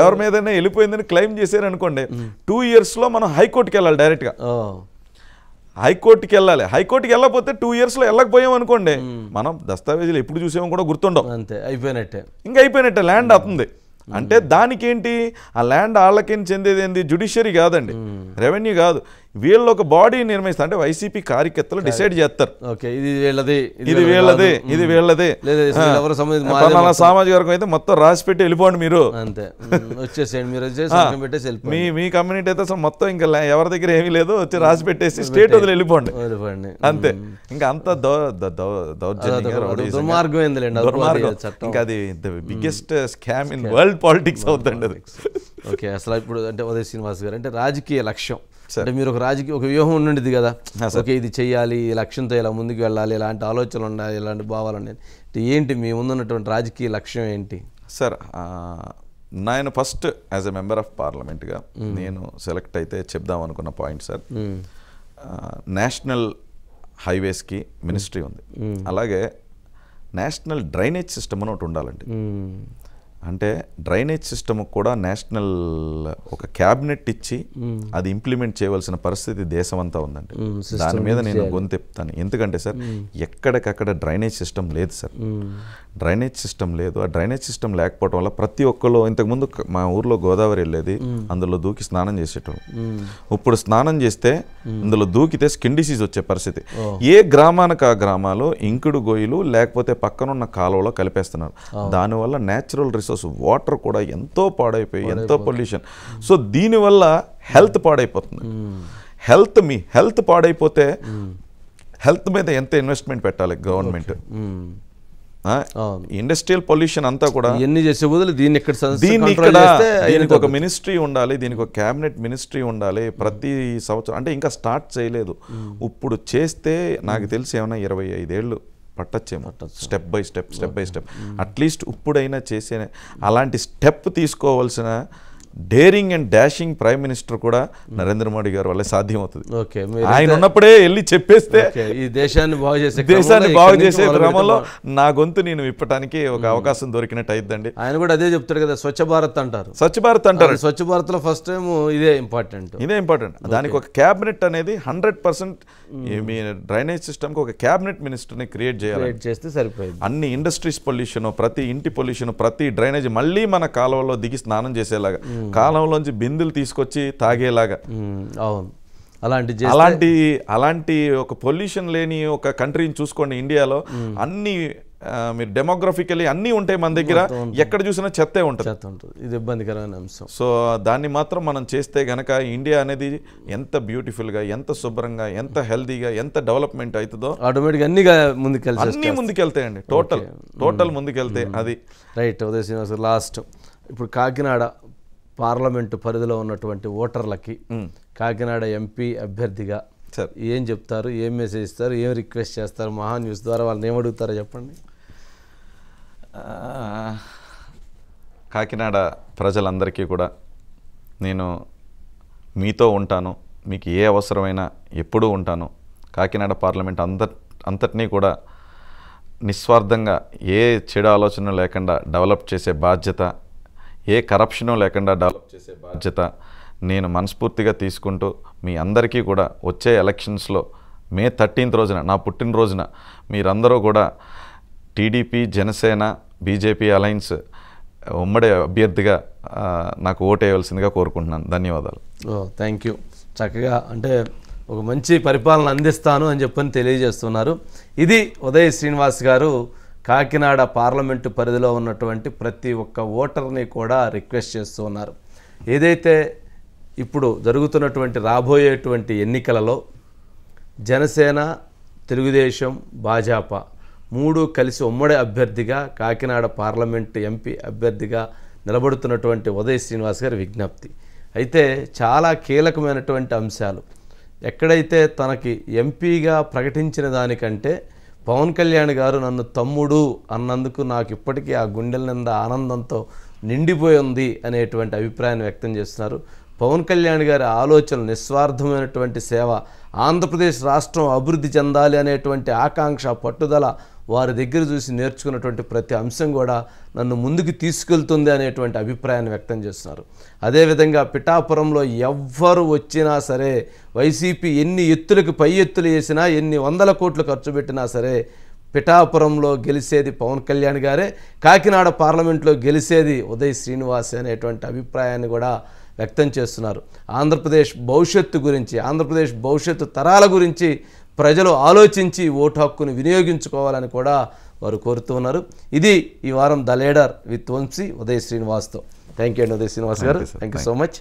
ఎవరి మీదైనా వెళ్ళిపోయిందని క్లెయిమ్ చేశారు అనుకోండి 2 years లో మనం హైకోర్టుకి వెళ్ళాలి డైరెక్ట్గా. హైకోర్టుకి వెళ్ళాలి. హైకోర్టుకి వెళ్ళకపోతే 2 years లో వెళ్ళకపోయాం అనుకోండి మనం దస్తావేజీలు ఎప్పుడు చూసామో కూడా గుర్తుండవు, అంతే అయిపోయినట్టే, ఇంకా అయిపోయినట్టే ల్యాండ్ అవుతుంది. అంటే దానికి ఏంటి ఆ ల్యాండ్ వాళ్ళకేం చెందేది ఏంది, జ్యుడిషియరీ కాదండి, రెవెన్యూ కాదు, వీళ్ళు ఒక బాడీ నిర్మిస్తారు. అంటే వైసీపీ కార్యకర్తలు డిసైడ్ చేస్తారు ఇది వీళ్ళదే సామాజిక వర్గం అయితే మొత్తం రాసి పెట్టి వెళ్ళిపోండి మీరు, మీ కమ్యూనిటీ అయితే అసలు మొత్తం ఇంకా ఎవరి దగ్గర ఏమీ లేదు, వచ్చి రాసి పెట్టేసి స్టేట్ వదిలి వెళ్ళిపోండి అంతే. ఇంకా అంత దుర్మార్గం, ఇంకా అది the biggest scam in world politics అవుతుందండి అది. ఓకే, అసలు ఇప్పుడు అంటే ఉదయ్ శ్రీనివాస్ గారు అంటే రాజకీయ లక్ష్యం అంటే మీరు ఒక వ్యూహం ఉండింది కదా, ఓకే ఇది చెయ్యాలి, ఈ లక్ష్యంతో ఇలా ముందుకు వెళ్ళాలి, ఇలాంటి ఆలోచనలు ఉండాలి, ఇలాంటి భావాలు ఉన్నాయి, ఏంటి మీ ముందున్నటువంటి రాజకీయ లక్ష్యం ఏంటి సార్? నేను first as a member of పార్లమెంట్గా నేను సెలెక్ట్ అయితే చెప్దాం అనుకున్న పాయింట్ సార్, నేషనల్ హైవేస్కి మినిస్ట్రీ ఉంది, అలాగే నేషనల్ డ్రైనేజ్ సిస్టమ్ అని ఒకటి ఉండాలండి. అంటే డ్రైనేజ్ సిస్టమ్ కూడా నేషనల్ ఒక క్యాబినెట్ ఇచ్చి అది ఇంప్లిమెంట్ చేయవలసిన పరిస్థితి దేశం అంతా ఉందండి. దాని మీద నేను గొంతెప్తాను. ఎందుకంటే సార్ ఎక్కడికక్కడ డ్రైనేజ్ సిస్టమ్ లేదు సార్, డ్రైనేజ్ సిస్టమ్ లేదు. ఆ డ్రైనేజ్ సిస్టమ్ లేకపోవడం వల్ల ప్రతి ఒక్కరు, ఇంతకుముందు మా ఊర్లో గోదావరి వెళ్ళేది, అందులో దూకి స్నానం చేసేటోళ్ళు. ఇప్పుడు స్నానం చేస్తే అందులో దూకితే స్కిన్ డిసీజ్ వచ్చే పరిస్థితి. ఏ గ్రామానికి ఆ గ్రామాలు ఇంకుడు గొయ్యలు లేకపోతే పక్కనున్న కాలువలో కలిపేస్తున్నారు. దానివల్ల న్యాచురల్ రిసోర్స్ వాటర్ కూడా ఎంతో పాడైపోయి ఎంతో పొల్యూషన్. సో దీనివల్ల హెల్త్ పాడైపోతుంది. హెల్త్ పాడైపోతే హెల్త్ మీద ఎంత ఇన్వెస్ట్మెంట్ పెట్టాలి గవర్నమెంట్? ఇండస్ట్రియల్ పొల్యూషన్ అంతా కూడా దీనికి ఒక మినిస్ట్రీ ఉండాలి, దీనికి ఒక క్యాబినెట్ మినిస్ట్రీ ఉండాలి ప్రతి సంవత్సరం. అంటే ఇంకా స్టార్ట్ చేయలేదు, ఇప్పుడు చేస్తే నాకు తెలిసి ఏమైనా 25 ఏళ్ళు పట్టచ్చేమో, స్టెప్ బై స్టెప్ అట్లీస్ట్ ఇప్పుడైనా చేసే అలాంటి స్టెప్ తీసుకోవాల్సిన daring and dashing prime minister కూడా నరేంద్ర మోడీ గారి వల్ల సాధ్యమవుతుంది. ఆయన ఉన్నప్పుడే వెళ్ళి చెప్పేస్తే ఈ దేశాన్ని బాగు చేసే క్రమంలో నా గొంతు నేను విప్పటానికి ఒక అవకాశం దొరికినట్టు అయిద్దండి. ఆయన కూడా అదే చెప్తాడు కదా, స్వచ్ఛ భారత్ అంటారు. స్వచ్ఛ భారత్ లో ఫస్ట్ టైం ఇదే ఇంపార్టెంట్. దానికి ఒక క్యాబినెట్ అనేది 100% మీ డ్రైనేజ్ సిస్టమ్ కి ఒక క్యాబినెట్ మినిస్టర్ ని క్రియేట్ చేస్తే సరిపోయింది. అన్ని ఇండస్ట్రీస్ పొల్యూషన్, ప్రతి ఇంటి పొల్యూషన్, ప్రతి డ్రైనేజ్ మళ్ళీ మన కాలువలో దిగి స్నానం చేసేలాగా, కాలంలోంచి బిందులు తీసుకొచ్చి తాగేలాగా. అవును, అలాంటి ఒక పొల్యూషన్ లేని ఒక కంట్రీని చూసుకోండి. ఇండియాలో అన్ని మీరు డెమోగ్రఫికలీ అన్నీ ఉంటాయి మన దగ్గర, ఎక్కడ చూసినా చెత్తే ఉంటుంది. ఇది ఇబ్బందికరమైన అంశం. సో దాన్ని మాత్రం మనం చేస్తే గనక ఇండియా అనేది ఎంత బ్యూటిఫుల్గా, ఎంత శుభ్రంగా, ఎంత హెల్దీగా, ఎంత డెవలప్మెంట్ అవుతుందో ఆటోమేటిక్గా అన్నీ ముందుకెళ్తాయండి. టోటల్ ముందుకెళ్తే అది రైట్. ఉదయ్ శ్రీనివాస్ లాస్ట్, ఇప్పుడు కాకినాడ పార్లమెంటు పరిధిలో ఉన్నటువంటి ఓటర్లకి కాకినాడ ఎంపీ అభ్యర్థిగా ఏం చెప్తారు, ఏం మెసేజ్ ఇస్తారు, ఏం రిక్వెస్ట్ చేస్తారు? మహా న్యూస్ ద్వారా వాళ్ళని ఏమడుగుతారో చెప్పండి. కాకినాడ ప్రజలందరికీ కూడా నేను మీతో ఉంటాను, మీకు ఏ అవసరమైనా ఎప్పుడూ ఉంటాను. కాకినాడ పార్లమెంట్ అంతటినీ కూడా నిస్వార్థంగా ఏ చెడు ఆలోచన లేకుండా డెవలప్ చేసే బాధ్యత, ఏ కరప్షను లేకుండా డెవలప్ చేసే బాధ్యత నేను మనస్ఫూర్తిగా తీసుకుంటూ మీ అందరికీ కూడా వచ్చే ఎలక్షన్స్లో May 13th రోజున, నా పుట్టినరోజున మీరందరూ కూడా టీడీపీ, జనసేన, బీజేపీ అలయన్స్ ఉమ్మడి అభ్యర్థిగా నాకు ఓటేయవలసిందిగా కోరుకుంటున్నాను. ధన్యవాదాలు. Thank you. చక్కగా అంటే ఒక మంచి పరిపాలన అందిస్తాను అని చెప్పని తెలియజేస్తున్నారు. ఇది ఉదయ్ శ్రీనివాస్ గారు కాకినాడ పార్లమెంటు పరిధిలో ఉన్నటువంటి ప్రతి ఒక్క ఓటర్ని కూడా రిక్వెస్ట్ చేస్తూ ఉన్నారు. ఏదైతే ఇప్పుడు జరుగుతున్నటువంటి రాబోయేటువంటి ఎన్నికలలో జనసేన, తెలుగుదేశం, భాజపా మూడు కలిసి ఉమ్మడి అభ్యర్థిగా కాకినాడ పార్లమెంట్ ఎంపీ అభ్యర్థిగా నిలబడుతున్నటువంటి ఉదయ్ శ్రీనివాస్ గారి విజ్ఞప్తి అయితే చాలా కీలకమైనటువంటి అంశాలు. ఎక్కడైతే తనకి ఎంపీగా ప్రకటించిన దానికంటే పవన్ కళ్యాణ్ గారు నన్ను తమ్ముడు అన్నందుకు నాకు ఇప్పటికీ ఆ గుండెల నిండా ఆనందంతో నిండిపోయి ఉంది అనేటువంటి అభిప్రాయాన్ని వ్యక్తం చేస్తున్నారు. పవన్ కళ్యాణ్ గారి ఆలోచనలు నిస్వార్థమైనటువంటి సేవ, ఆంధ్రప్రదేశ్ రాష్ట్రం అభివృద్ధి చెందాలి అనేటువంటి ఆకాంక్ష, పట్టుదల వారి దగ్గర చూసి నేర్చుకున్నటువంటి ప్రతి అంశం కూడా నన్ను ముందుకు తీసుకెళ్తుంది అనేటువంటి అభిప్రాయాన్ని వ్యక్తం చేస్తున్నారు. అదేవిధంగా పిఠాపురంలో ఎవ్వరు వచ్చినా సరే, వైసీపీ ఎన్ని ఎత్తులకు పై ఎత్తులు వేసినా, ఎన్ని వందల కోట్లు ఖర్చు పెట్టినా సరే పిఠాపురంలో గెలిచేది పవన్ కళ్యాణ్ గారే, కాకినాడ పార్లమెంట్లో గెలిచేది ఉదయ్ శ్రీనివాస్ అనేటువంటి అభిప్రాయాన్ని కూడా వ్యక్తం చేస్తున్నారు. ఆంధ్రప్రదేశ్ భవిష్యత్తు గురించి, ఆంధ్రప్రదేశ్ భవిష్యత్తు తరాల గురించి ప్రజలు ఆలోచించి ఓటు హక్కును వినియోగించుకోవాలని కూడా వారు కోరుతూ ఉన్నారు. ఇది ఈ వారం the leader with Vamsi Uday శ్రీనివాస్తో. థ్యాంక్ యూ అండి ఉదయ్ శ్రీనివాస్ గారు, థ్యాంక్ యూ సో మచ్.